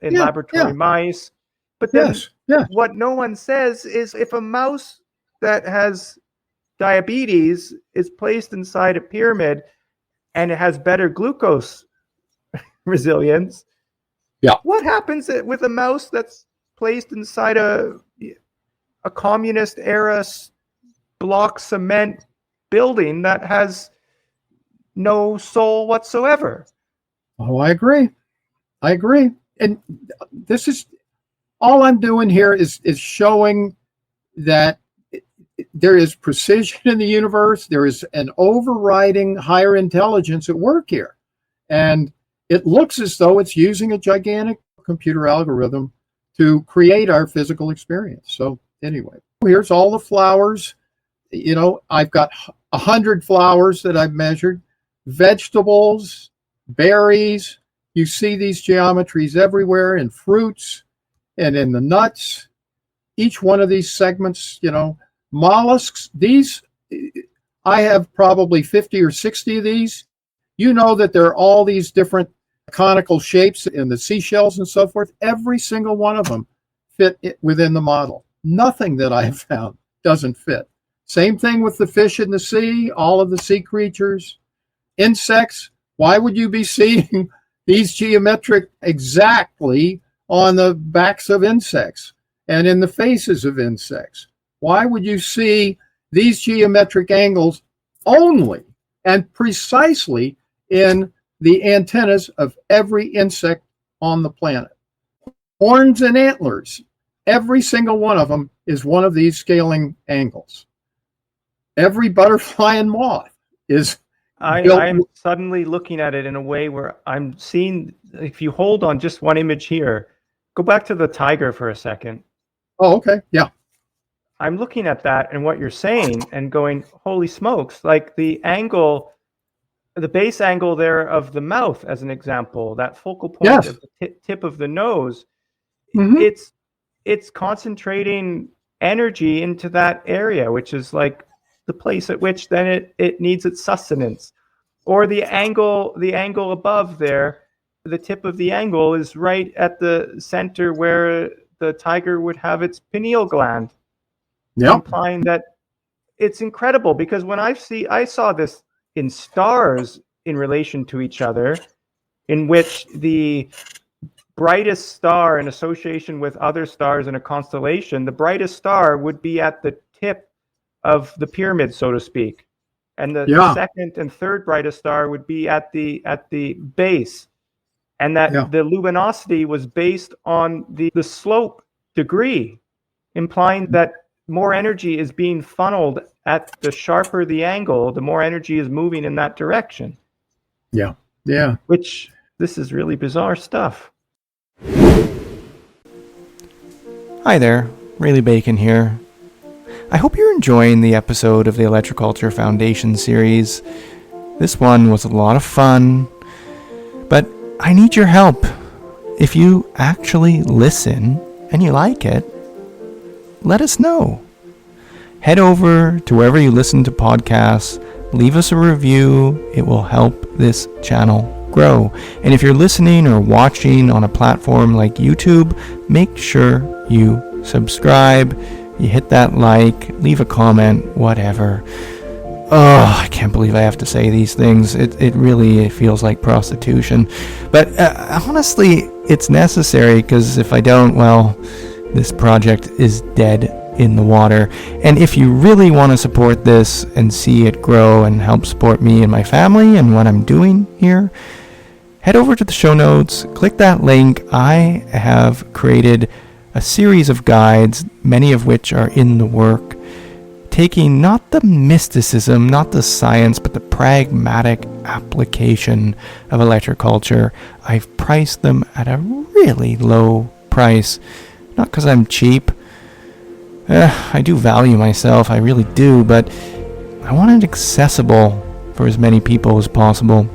in laboratory mice. But then what no one says is if a mouse that has diabetes is placed inside a pyramid and it has better glucose resilience, what happens with a mouse that's placed inside a communist era block cement building that has no soul whatsoever? Oh, I agree. And this is all I'm doing here is showing that there is precision in the universe. There is an overriding higher intelligence at work here. And it looks as though it's using a gigantic computer algorithm to create our physical experience. So anyway, here's all the flowers. I've got 100 flowers that I've measured, vegetables, berries. You see these geometries everywhere in fruits and in the nuts. Each one of these segments, mollusks, I have probably 50 or 60 of these. You know that there are all these different conical shapes in the seashells and so forth. Every single one of them fit within the model. Nothing that I have found doesn't fit. Same thing with the fish in the sea, all of the sea creatures. Insects, why would you be seeing these geometric exactly on the backs of insects and in the faces of insects? Why would you see these geometric angles only and precisely in the antennas of every insect on the planet? Horns and antlers, every single one of them is one of these scaling angles. Every butterfly and moth is I'm suddenly looking at it in a way where I'm seeing, if you hold on just one image here, go back to the tiger for a second. Oh, okay. Yeah. I'm looking at that and what you're saying and going, holy smokes, like the angle, the base angle there of the mouth, as an example, that focal point Yes. of the tip of the nose, Mm-hmm. it's concentrating energy into that area, which is like the place at which then it needs its sustenance. Or the angle above there, the tip of the angle is right at the center where the tiger would have its pineal gland. Yep. Implying that it's incredible, because when I saw this in stars in relation to each other, in which the brightest star in association with other stars in a constellation, the brightest star would be at the tip of the pyramid, so to speak, and the second and third brightest star would be at the base, and that the luminosity was based on the slope degree, implying that more energy is being funneled at the sharper the angle, the more energy is moving in that direction. Yeah. Which, this is really bizarre stuff. Hi there, Rayleigh Bacon here. I hope you're enjoying the episode of the Electroculture Foundation series. This one was a lot of fun, but I need your help. If you actually listen and you like it, let us know. Head over to wherever you listen to podcasts, leave us a review. It will help this channel grow. And if you're listening or watching on a platform like YouTube, make sure you subscribe, you hit that like, leave a comment, whatever. Oh, I can't believe I have to say these things. It really feels like prostitution. But honestly, it's necessary, because if I don't, well, this project is dead in the water. And if you really want to support this and see it grow and help support me and my family and what I'm doing here, head over to the show notes, click that link. I have created a series of guides, many of which are in the work, taking not the mysticism, not the science, but the pragmatic application of electroculture. I've priced them at a really low price, not because I'm cheap. I do value myself, I really do, but I want it accessible for as many people as possible.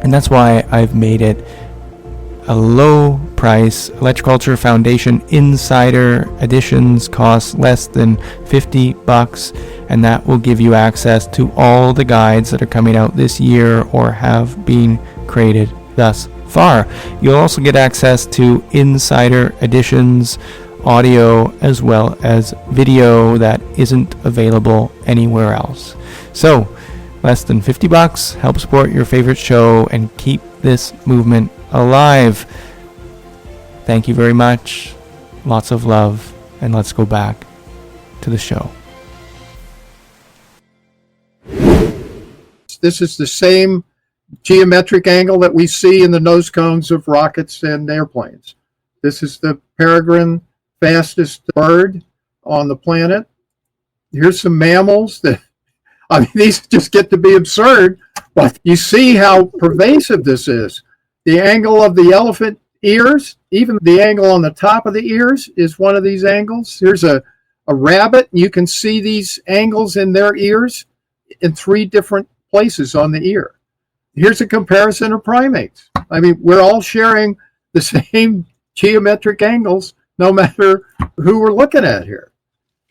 And that's why I've made it a low price. Electroculture Foundation Insider editions cost less than $50, and that will give you access to all the guides that are coming out this year or have been created thus far. You'll also get access to insider editions, audio, as well as video that isn't available anywhere else. So, less than $50, help support your favorite show and keep this movement alive. Thank you very much. Lots of love, and let's go back to the show. This is the same geometric angle that we see in the nose cones of rockets and airplanes. This is the peregrine fastest bird on the planet. Here's some mammals that, I mean, these just get to be absurd, but you see how pervasive this is. The angle of the elephant ears, even the angle on the top of the ears is one of these angles. Here's a rabbit. You can see these angles in their ears in 3 different places on the ear. Here's a comparison of primates. I mean, we're all sharing the same geometric angles, no matter who we're looking at here.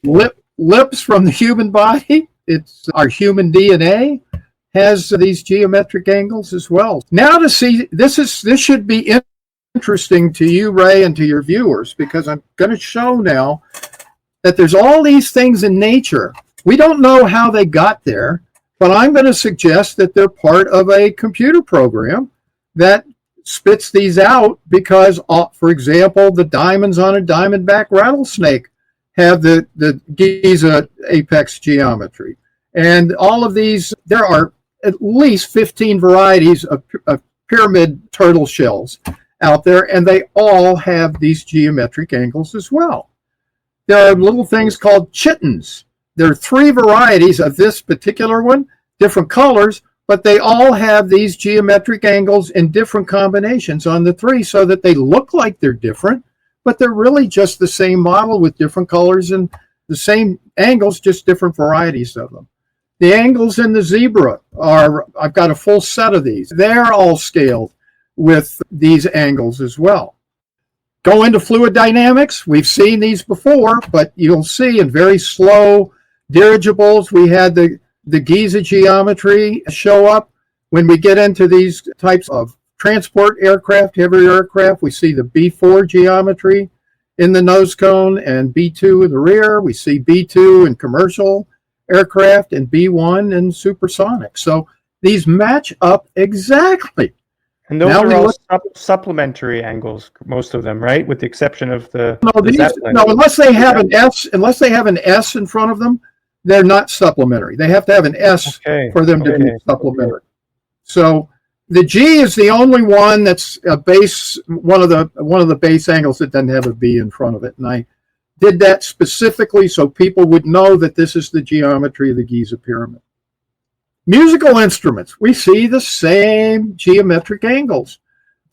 Lips from the human body, it's our human DNA has these geometric angles as well. Now to see, this should be interesting to you, Ray, and to your viewers, because I'm going to show now that there's all these things in nature. We don't know how they got there, but I'm going to suggest that they're part of a computer program that spits these out because, for example, the diamonds on a diamondback rattlesnake have the Giza apex geometry. And all of these, there are at least 15 varieties of pyramid turtle shells out there, and they all have these geometric angles as well. There are little things called chitons. There are 3 varieties of this particular one, different colors, but they all have these geometric angles in different combinations on the 3 so that they look like they're different, but they're really just the same model with different colors and the same angles, just different varieties of them. The angles in the zebra are, I've got a full set of these. They're all scaled with these angles as well. Go into fluid dynamics. We've seen these before, but you'll see in very slow dirigibles, we had the Giza geometry show up. When we get into these types of transport aircraft, heavy aircraft, we see the B4 geometry in the nose cone and B2 in the rear. We see B2 in commercial aircraft and B1 in supersonic. So these match up exactly. And those are all supplementary angles, most of them, right? With the exception of the Zeppelin. No, unless they have an S in front of them, they're not supplementary. They have to have an S for them to be supplementary. So the G is the only one that's a base, one of the base angles that doesn't have a B in front of it. And I did that specifically so people would know that this is the geometry of the Giza pyramid. Musical instruments, we see the same geometric angles.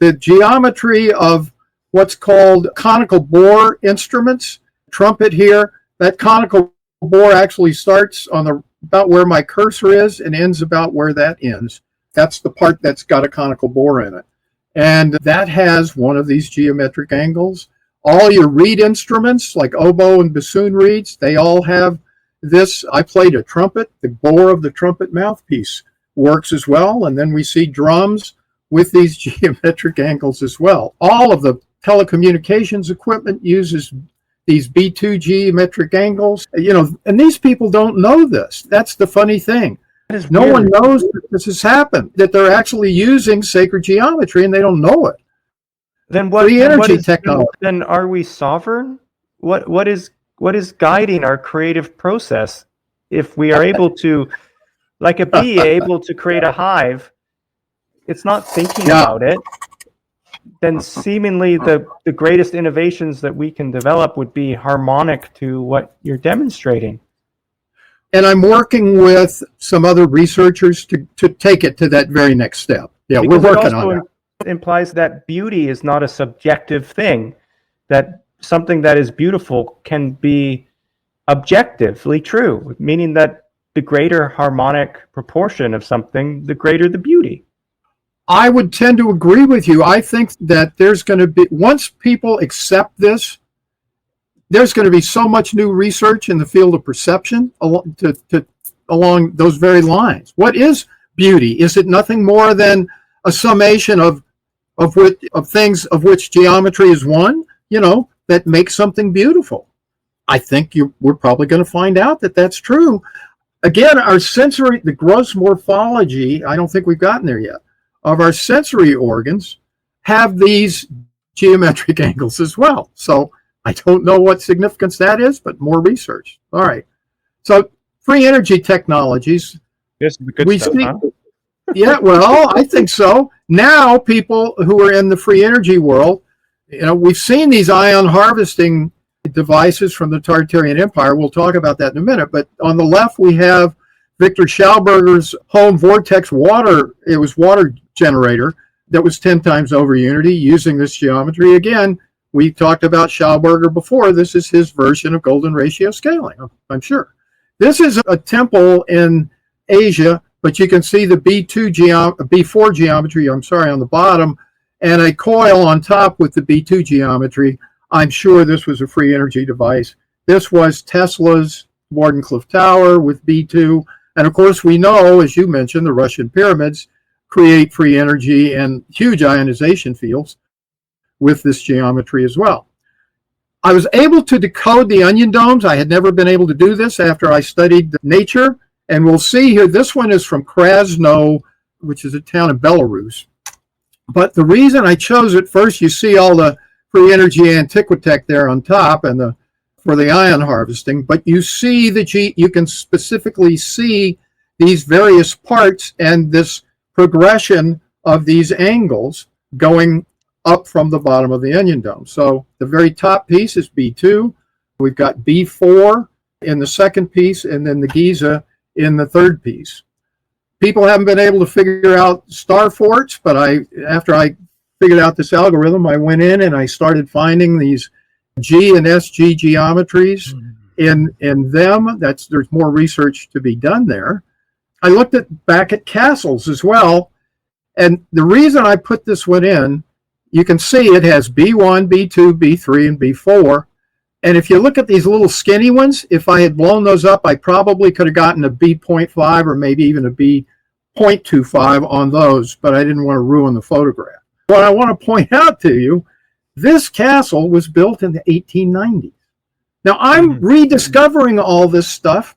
The geometry of what's called conical bore instruments, trumpet here, that conical bore actually starts on about where my cursor is and ends about where that ends. That's the part that's got a conical bore in it. And that has one of these geometric angles. All your reed instruments, like oboe and bassoon reeds, they all have this. I played a trumpet. The bore of the trumpet mouthpiece works as well. And then we see drums with these geometric angles as well. All of the telecommunications equipment uses these B2 geometric angles. And these people don't know this. That's the funny thing. No one knows that this has happened, that they're actually using sacred geometry and they don't know it. Then what? The energy technology. Then are we sovereign? What is guiding our creative process? If we are able to, like a bee, able to create a hive, it's not thinking about it. Then seemingly the greatest innovations that we can develop would be harmonic to what you're demonstrating. And I'm working with some other researchers to take it to that very next step. Yeah, because we're working on that. Implies that beauty is not a subjective thing, that something that is beautiful can be objectively true, meaning that the greater harmonic proportion of something, the greater the beauty. I would tend to agree with you. I think that there's going to be, once people accept this, there's going to be so much new research in the field of perception along those very lines. What is beauty? Is it nothing more than a summation of things of which geometry is one, that makes something beautiful? I think we're probably going to find out that that's true. Again, our sensory, the gross morphology, I don't think we've gotten there yet, of our sensory organs have these geometric angles as well. So I don't know what significance that is, but more research. All right. So free energy technologies. This is the good stuff, huh? Yeah, well, I think so. Now people who are in the free energy world, we've seen these ion harvesting devices from the Tartarian Empire. We'll talk about that in a minute. But on the left, we have Victor Schauberger's home vortex water. It was water generator that was 10 times over unity using this geometry. Again, we talked about Schauberger before. This is his version of golden ratio scaling, I'm sure. This is a temple in Asia, but you can see the B4 geometry, on the bottom, and a coil on top with the B2 geometry. I'm sure this was a free energy device. This was Tesla's Wardenclyffe Tower with B2. And of course, we know, as you mentioned, the Russian pyramids create free energy and huge ionization fields with this geometry as well. I was able to decode the onion domes. I had never been able to do this after I studied nature. And we'll see here, this one is from Krasno, which is a town in Belarus. But the reason I chose it, first you see all the free energy antiquitech there on top and for the ion harvesting, but you see you can specifically see these various parts and this progression of these angles going up from the bottom of the onion dome. So the very top piece is B2. We've got B4 in the second piece, and then the Giza in the third piece. People haven't been able to figure out star forts, but after I figured out this algorithm, I went in and I started finding these G and SG geometries in them. There's more research to be done there. I looked back at castles as well, and the reason I put this one in, you can see it has B1, B2, B3, and B4. And if you look at these little skinny ones, if I had blown those up, I probably could have gotten a B.5 or maybe even a B.25 on those, but I didn't want to ruin the photograph. What I want to point out to you, this castle was built in the 1890s. Now, I'm rediscovering all this stuff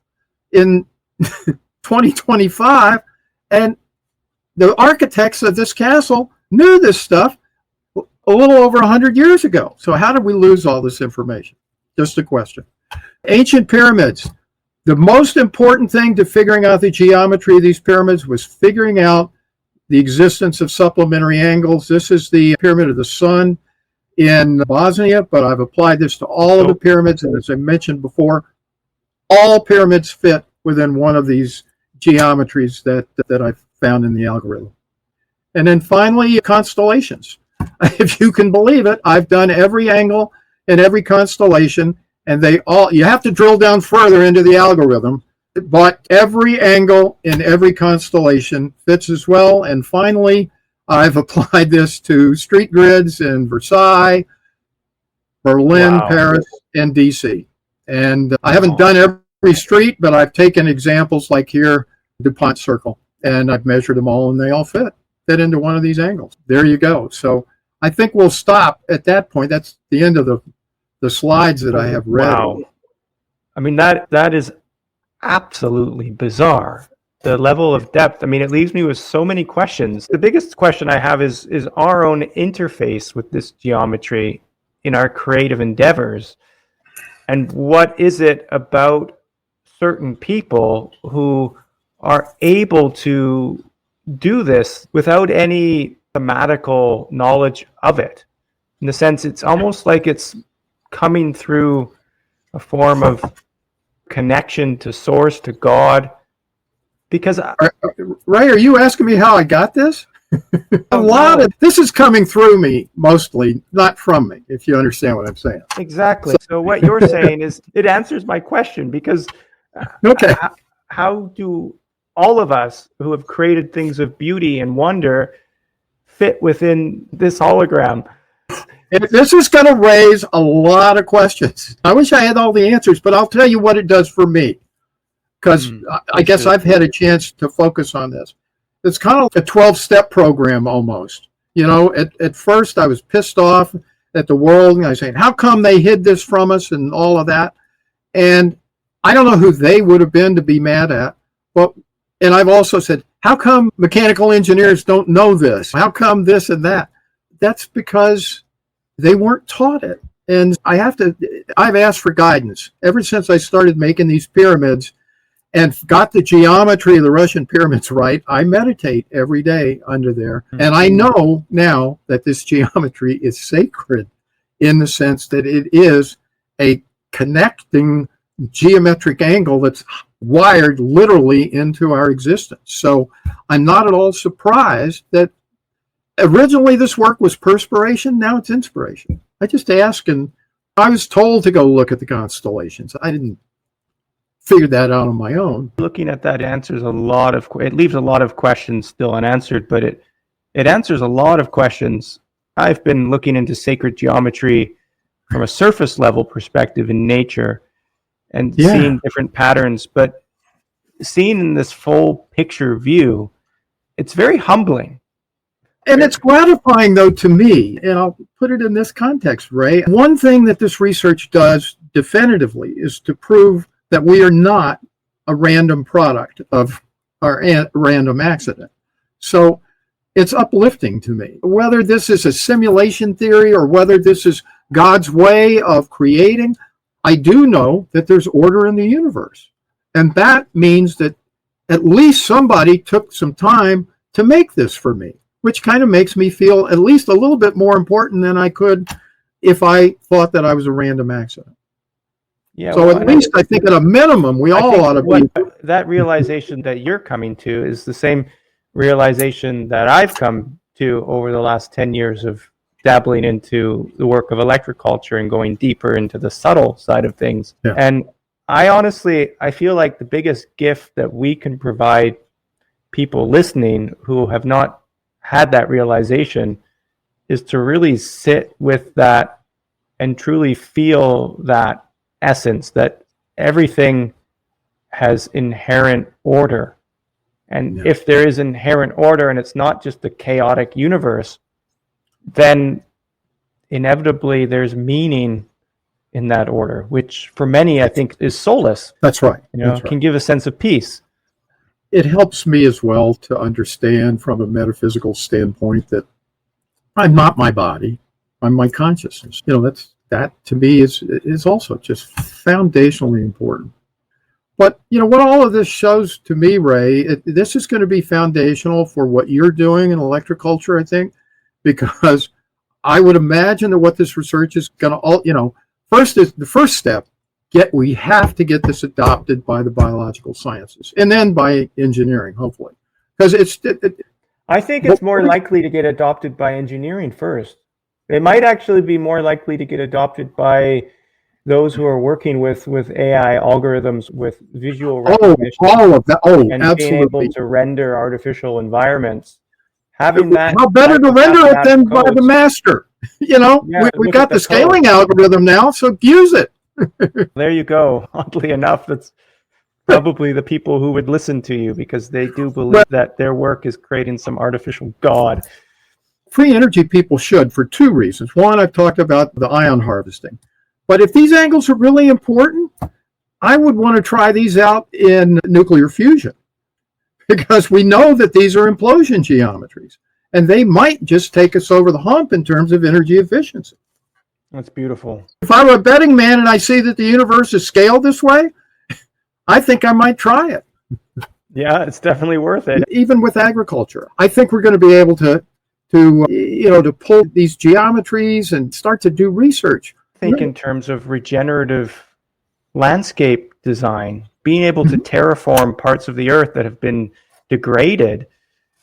in 2025, and the architects of this castle knew this stuff a little over 100 years ago. So how did we lose all this information? Just a question. Ancient pyramids. The most important thing to figuring out the geometry of these pyramids was figuring out the existence of supplementary angles. This is the Pyramid of the Sun in Bosnia, but I've applied this to all of the pyramids, and as I mentioned before, all pyramids fit within one of these geometries that I've found in the algorithm. And then finally, constellations. If you can believe it, I've done every angle in every constellation, and you have to drill down further into the algorithm, but every angle in every constellation fits as well. And finally, I've applied this to street grids in Versailles, Berlin, Paris, and DC. And I haven't done every street, but I've taken examples like here, DuPont Circle, and I've measured them all, and they all fit into one of these angles. There you go. So I think we'll stop at that point. That's the end of the slides that I have read. Wow. I mean, that is absolutely bizarre. The level of depth, I mean, it leaves me with so many questions. The biggest question I have is our own interface with this geometry in our creative endeavors. And what is it about certain people who are able to do this without any thematical knowledge of it? In the sense, it's almost like it's coming through a form of connection to source, to God. Because Ray, are you asking me how I got this? This is coming through me mostly, not from me, if you understand what I'm saying. Exactly. So what you're saying is it answers my question, because how do all of us who have created things of beauty and wonder fit within this hologram? This is going to raise a lot of questions. I wish I had all the answers, but I'll tell you what it does for me, because I guess I've had a chance to focus on this. It's kind of a 12-step program almost. You know, at first I was pissed off at the world, and I was saying, how come they hid this from us and all of that? And I don't know who they would have been to be mad at. And I've also said, how come mechanical engineers don't know this? How come this and that? That's because they weren't taught it. And I've asked for guidance ever since I started making these pyramids and got the geometry of the Russian pyramids right. I meditate every day under there. And I know now that this geometry is sacred in the sense that it is a connecting geometric angle that's wired literally into our existence. So I'm not at all surprised that originally this work was perspiration, now it's inspiration. I just ask, and I was told to go look at the constellations. I didn't figure that out on my own. Looking at that answers a lot of, it leaves a lot of questions still unanswered, but it answers a lot of questions. I've been looking into sacred geometry from a surface level perspective in nature and seeing different patterns, but seeing in this full picture view, it's very humbling. And it's gratifying, though, to me, and I'll put it in this context, Ray. One thing that this research does definitively is to prove that we are not a random product of our random accident. So it's uplifting to me. Whether this is a simulation theory or whether this is God's way of creating, I do know that there's order in the universe. And that means that at least somebody took some time to make this for me, which kind of makes me feel at least a little bit more important than I could if I thought that I was a random accident. Yeah, so at least I think at a minimum, we all ought to be. That realization that you're coming to is the same realization that I've come to over the last 10 years of dabbling into the work of electroculture and going deeper into the subtle side of things. Yeah. And I feel like the biggest gift that we can provide people listening who have not had that realization is to really sit with that and truly feel that essence, that everything has inherent order. And if there is inherent order and it's not just a chaotic universe, then inevitably there's meaning in that order, which for many I think is solace. That's right. Can give a sense of peace. It helps me as well to understand from a metaphysical standpoint that I'm not my body, I'm my consciousness. That to me is also just foundationally important. But what all of this shows to me, Ray, this is going to be foundational for what you're doing in electroculture, I think, because I would imagine that what this research is going to, first is the first step. We have to get this adopted by the biological sciences, and then by engineering, hopefully, because I think it's more likely to get adopted by engineering first. It might actually be more likely to get adopted by those who are working with AI algorithms with visual recognition. All of that. And absolutely. being able to render artificial environments. Having that. How better to render it than by the master? We got the scaling algorithm now, so use it. There you go. Oddly enough, that's probably the people who would listen to you because they do believe that their work is creating some artificial god. Free energy people should, for two reasons. One, I've talked about the ion harvesting. But if these angles are really important, I would want to try these out in nuclear fusion because we know that these are implosion geometries and they might just take us over the hump in terms of energy efficiency. That's beautiful. If I were a betting man and I see that the universe is scaled this way, I think I might try it. Yeah, it's definitely worth it. Even with agriculture, I think we're going to be able to pull these geometries and start to do research. I think in terms of regenerative landscape design, being able to terraform parts of the earth that have been degraded.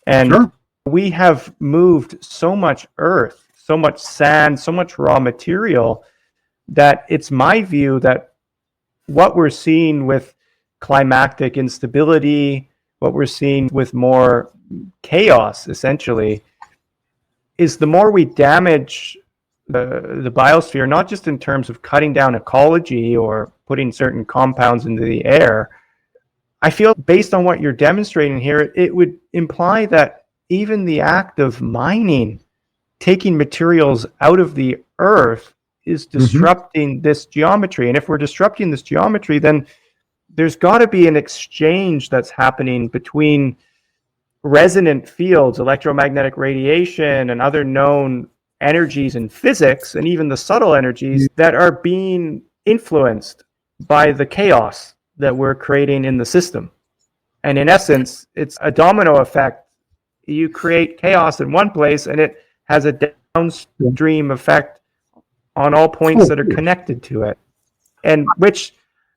And we have moved so much earth, so much sand, so much raw material that it's my view that what we're seeing with climatic instability, what we're seeing with more chaos, essentially, is the more we damage the biosphere, not just in terms of cutting down ecology or putting certain compounds into the air. I feel based on what you're demonstrating here, it would imply that even the act of mining, taking materials out of the earth, is disrupting this geometry. And if we're disrupting this geometry, then there's got to be an exchange that's happening between resonant fields, electromagnetic radiation, and other known energies in physics, and even the subtle energies that are being influenced by the chaos that we're creating in the system. And in essence, it's a domino effect. You create chaos in one place, and it has a downstream effect on all points that are connected to it. And which,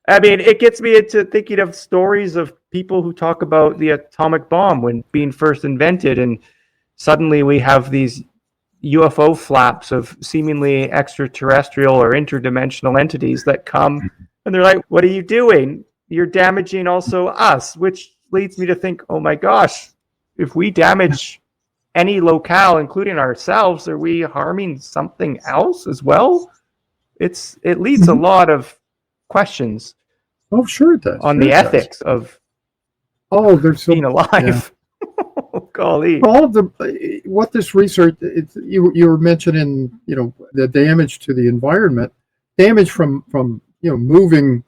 I mean, it gets me into thinking of stories of people who talk about the atomic bomb when being first invented, and suddenly we have these UFO flaps of seemingly extraterrestrial or interdimensional entities that come, and they're like, what are you doing? You're damaging also us, which leads me to think, oh my gosh, if we damage any locale, including ourselves, are we harming something else as well? It leads a lot of questions. Oh, sure it does. On the ethics of there's being alive. Yeah. Golly. All of what this research, you were mentioning, the damage to the environment, damage from moving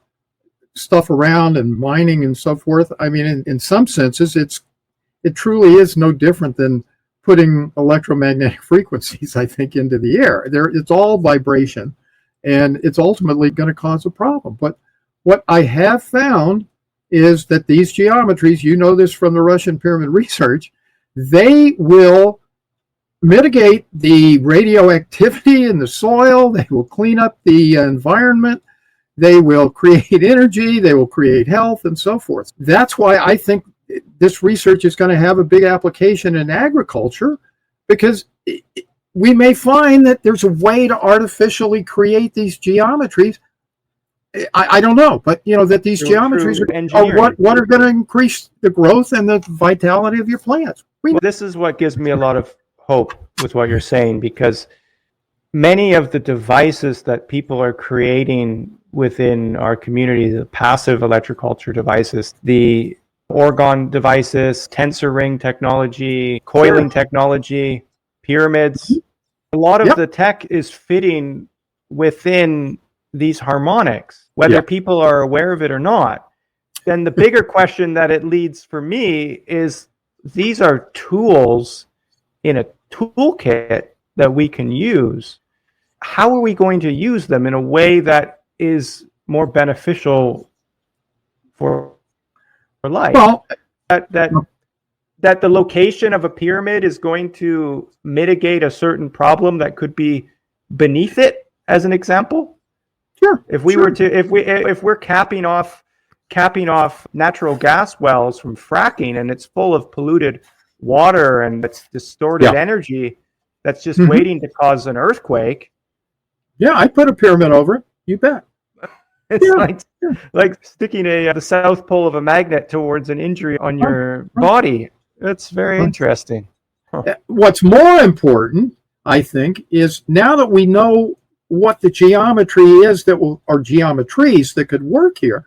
stuff around and mining and so forth. I mean, in some senses, it truly is no different than putting electromagnetic frequencies, I think, into the air. It's all vibration, and it's ultimately going to cause a problem. But what I have found is that these geometries, this from the Russian pyramid research, they will mitigate the radioactivity in the soil. They will clean up the environment. They will create energy. They will create health and so forth. That's why I think this research is going to have a big application in agriculture, because we may find that there's a way to artificially create these geometries. I don't know, but that these geometries are what are going to increase the growth and the vitality of your plants. This is what gives me a lot of hope with what you're saying, because many of the devices that people are creating within our community, the passive electroculture devices, the orgon devices, tensor ring technology, coiling technology, pyramids, a lot of the tech is fitting within these harmonics, whether people are aware of it or not. Then the bigger question that it leads for me is, these are tools in a toolkit that we can use. How are we going to use them in a way that is more beneficial for life? Well, that the location of a pyramid is going to mitigate a certain problem that could be beneath it, as an example. Sure. If we're capping off natural gas wells from fracking, and it's full of polluted water and it's distorted energy that's just waiting to cause an earthquake. Yeah, I put a pyramid over it. You bet. It's like sticking the south pole of a magnet towards an injury on your body. It's very interesting. Huh. What's more important, I think, is now that we know what the geometry is or geometries that could work here,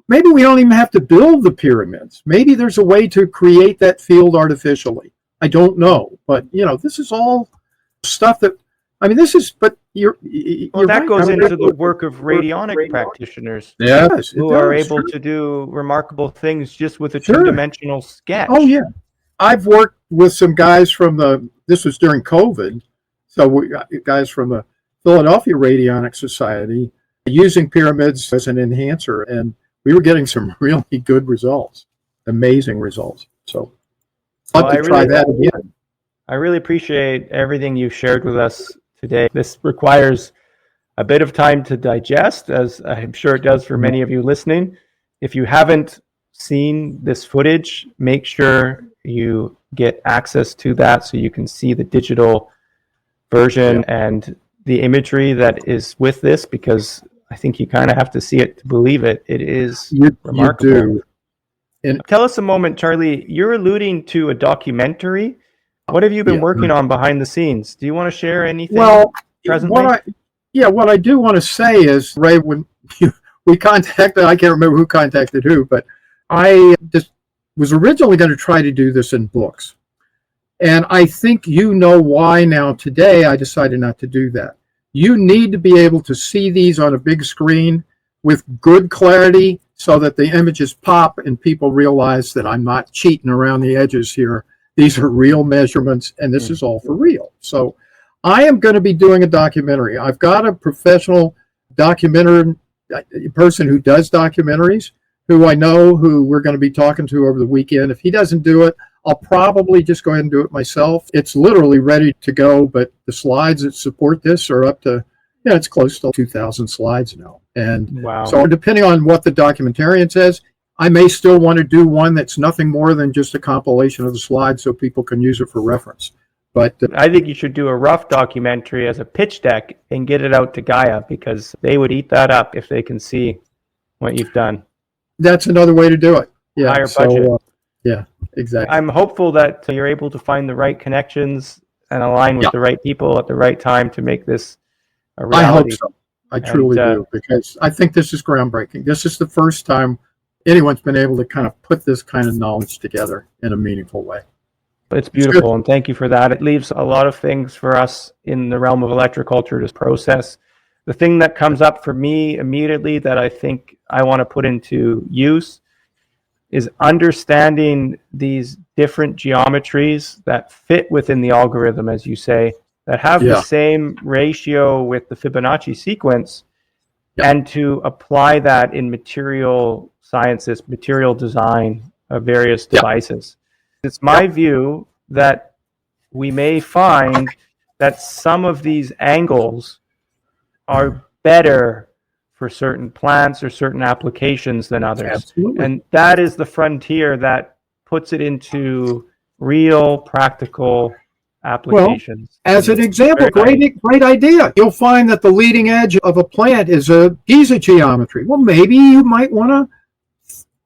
maybe we don't even have to build the pyramids. Maybe there's a way to create that field artificially. I don't know, but this is all stuff that, but that goes into the work of radionic practitioners. Yes, who are able to do remarkable things just with a two-dimensional sketch. Oh yeah, I've worked with some guys this was during COVID, so guys from the Philadelphia Radionic Society using pyramids as an enhancer, and we were getting some really good results, amazing results. So I'd like to try that again. I really appreciate everything you've shared with us today. This requires a bit of time to digest, as I'm sure it does for many of you listening. If you haven't seen this footage, make sure you get access to that so you can see the digital version and the imagery that is with this, because I think you kind of have to see it to believe it. It is remarkable. You do. And tell us a moment, Charlie, you're alluding to a documentary. What have you been working on behind the scenes? Do you want to share anything presently? What I do want to say is, Ray, when we contacted, I can't remember who contacted who, but I just was originally going to try to do this in books. And I think why now today I decided not to do that. You need to be able to see these on a big screen with good clarity so that the images pop and people realize that I'm not cheating around the edges here. These are real measurements, and this is all for real. So I am going to be doing a documentary. I've got a professional documentary person who does documentaries, who I know, who we're going to be talking to over the weekend. If he doesn't do it, I'll probably just go ahead and do it myself. It's literally ready to go, but the slides that support this are up to Yeah, it's close to 2,000 slides now. And Wow. so depending on what the documentarian says, I may still want to do one that's nothing more than just a compilation of the slides so people can use it for reference. But I think you should do a rough documentary as a pitch deck and get it out to Gaia, because they would eat that up if they can see what you've done. that's another way to do it. Yeah. Higher budget. Yeah, exactly. I'm hopeful that you're able to find the right connections and align with Yeah. the right people at the right time to make this a I hope reality. so. I truly And, do, because I think this is groundbreaking. This is the first time anyone's been able to kind of put this kind of knowledge together in a meaningful way. It's beautiful, and thank you for that. It leaves a lot of things for us in the realm of electroculture to process. The thing that comes up for me immediately that I think I want to put into use is understanding these different geometries that fit within the algorithm, as you say, that have Yeah. the same ratio with the Fibonacci sequence, Yeah. and to apply that in material sciences, material design of various Yeah. devices. It's my view that we may find that some of these angles are better for certain plants or certain applications than others. Absolutely. And that is the frontier that puts it into real practical applications. As an example, Very great idea. You'll find that the leading edge of a plant is a Giza geometry. Well, maybe you might want to,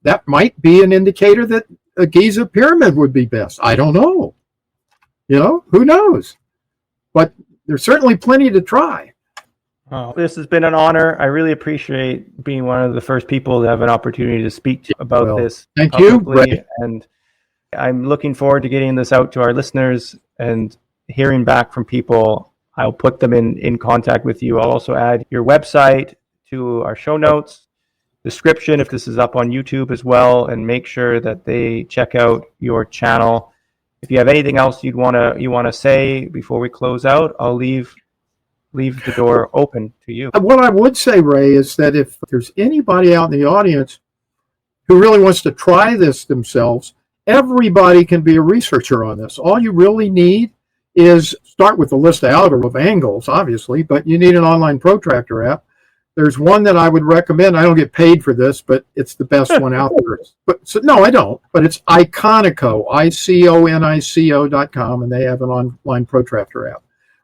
that might be an indicator that a Giza pyramid would be best. I don't know. Who knows? But there's certainly plenty to try. Oh, this has been an honor. I really appreciate being one of the first people to have an opportunity to speak to you about Well, this. thank you, publicly. Ray. And I'm looking forward to getting this out to our listeners and hearing back from people. I'll put them in contact with you. I'll also add your website to our show notes, description if this is up on YouTube as well, and make sure that they check out your channel. If you have anything else you want to say before we close out, I'll leave the door open to you. What I would say, Ray, is that if there's anybody out in the audience who really wants to try this themselves, everybody can be a researcher on this. All you really need is start with a list of angles, obviously, but you need an online protractor app. There's one that I would recommend. I don't get paid for this, but it's the best one out there. No, I don't. But it's Iconico, ICONICO.com, and they have an online protractor app.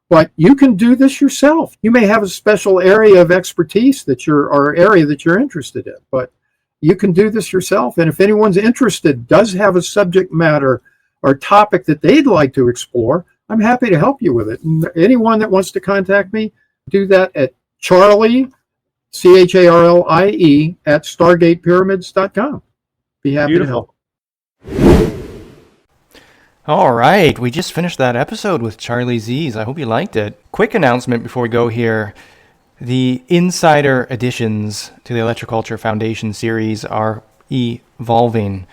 But you can do this yourself. You may have a special area of expertise or area that you're interested in, but you can do this yourself. And if anyone's interested, does have a subject matter or topic that they'd like to explore, I'm happy to help you with it. And anyone that wants to contact me, do that at Charlie, CHARLIE, at StargatePyramids.com. Be happy to help. All right, we just finished that episode with Charlie Z's. I hope you liked it. Quick announcement before we go here. The insider additions to the Electroculture Foundation series are evolving.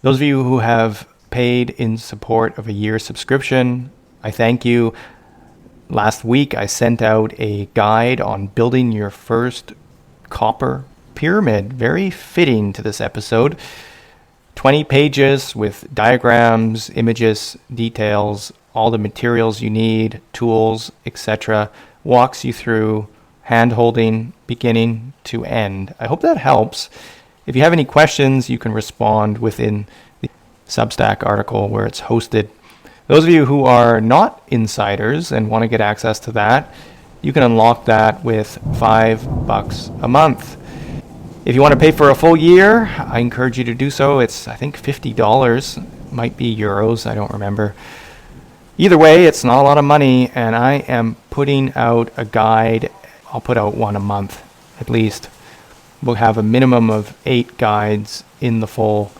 Those of you who have paid in support of a year subscription, I thank you. Last week, I sent out a guide on building your first copper pyramid. Very fitting to this episode. 20 pages with diagrams, images, details, all the materials you need, tools, etc. Walks you through hand-holding, beginning to end. I hope that helps. If you have any questions, you can respond within the Substack article where it's hosted. Those of you who are not insiders and want to get access to that, you can unlock that with $5 a month. If you want to pay for a full year, I encourage you to do so. It's, I think, $50. Might be euros, I don't remember. Either way, it's not a lot of money, and I am putting out a guide. I'll put out one a month, at least. We'll have a minimum of 8 guides in the full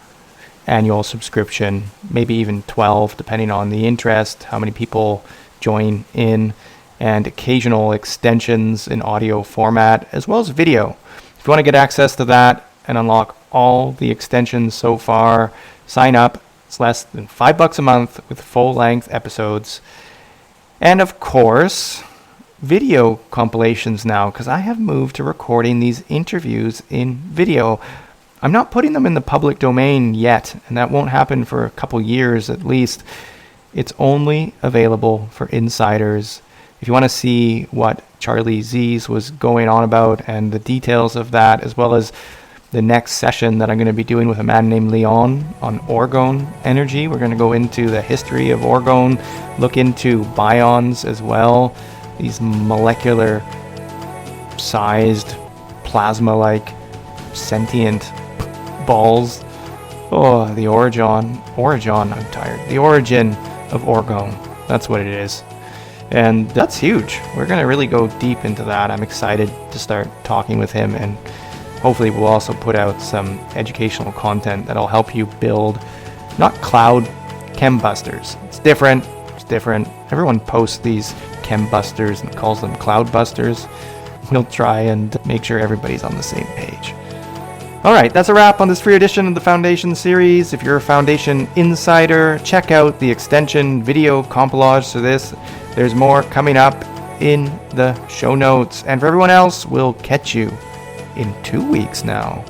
annual subscription, maybe even 12, depending on the interest, how many people join in, and occasional extensions in audio format, as well as video. If you want to get access to that and unlock all the extensions so far, sign up. It's less than $5 a month with full-length episodes. And of course, video compilations now, because I have moved to recording these interviews in video. I'm not putting them in the public domain yet, and that won't happen for a couple years at least. It's only available for insiders. If you want to see what Charlie Z's was going on about and the details of that, as well as the next session that I'm going to be doing with a man named Leon on orgone energy, we're going to go into the history of orgone, look into bions as well, these molecular sized plasma-like sentient balls. Oh, the origin of orgone. That's what it is. And that's huge. We're going to really go deep into that. I'm excited to start talking with him, and hopefully we'll also put out some educational content that'll help you build, not cloud chembusters. It's different. Everyone posts these chembusters and calls them cloud busters. We'll try and make sure everybody's on the same page. Alright, that's a wrap on this free edition of the Foundation series. If you're a Foundation insider, check out the extension video compilage to this. There's more coming up in the show notes. And for everyone else, we'll catch you in 2 weeks now.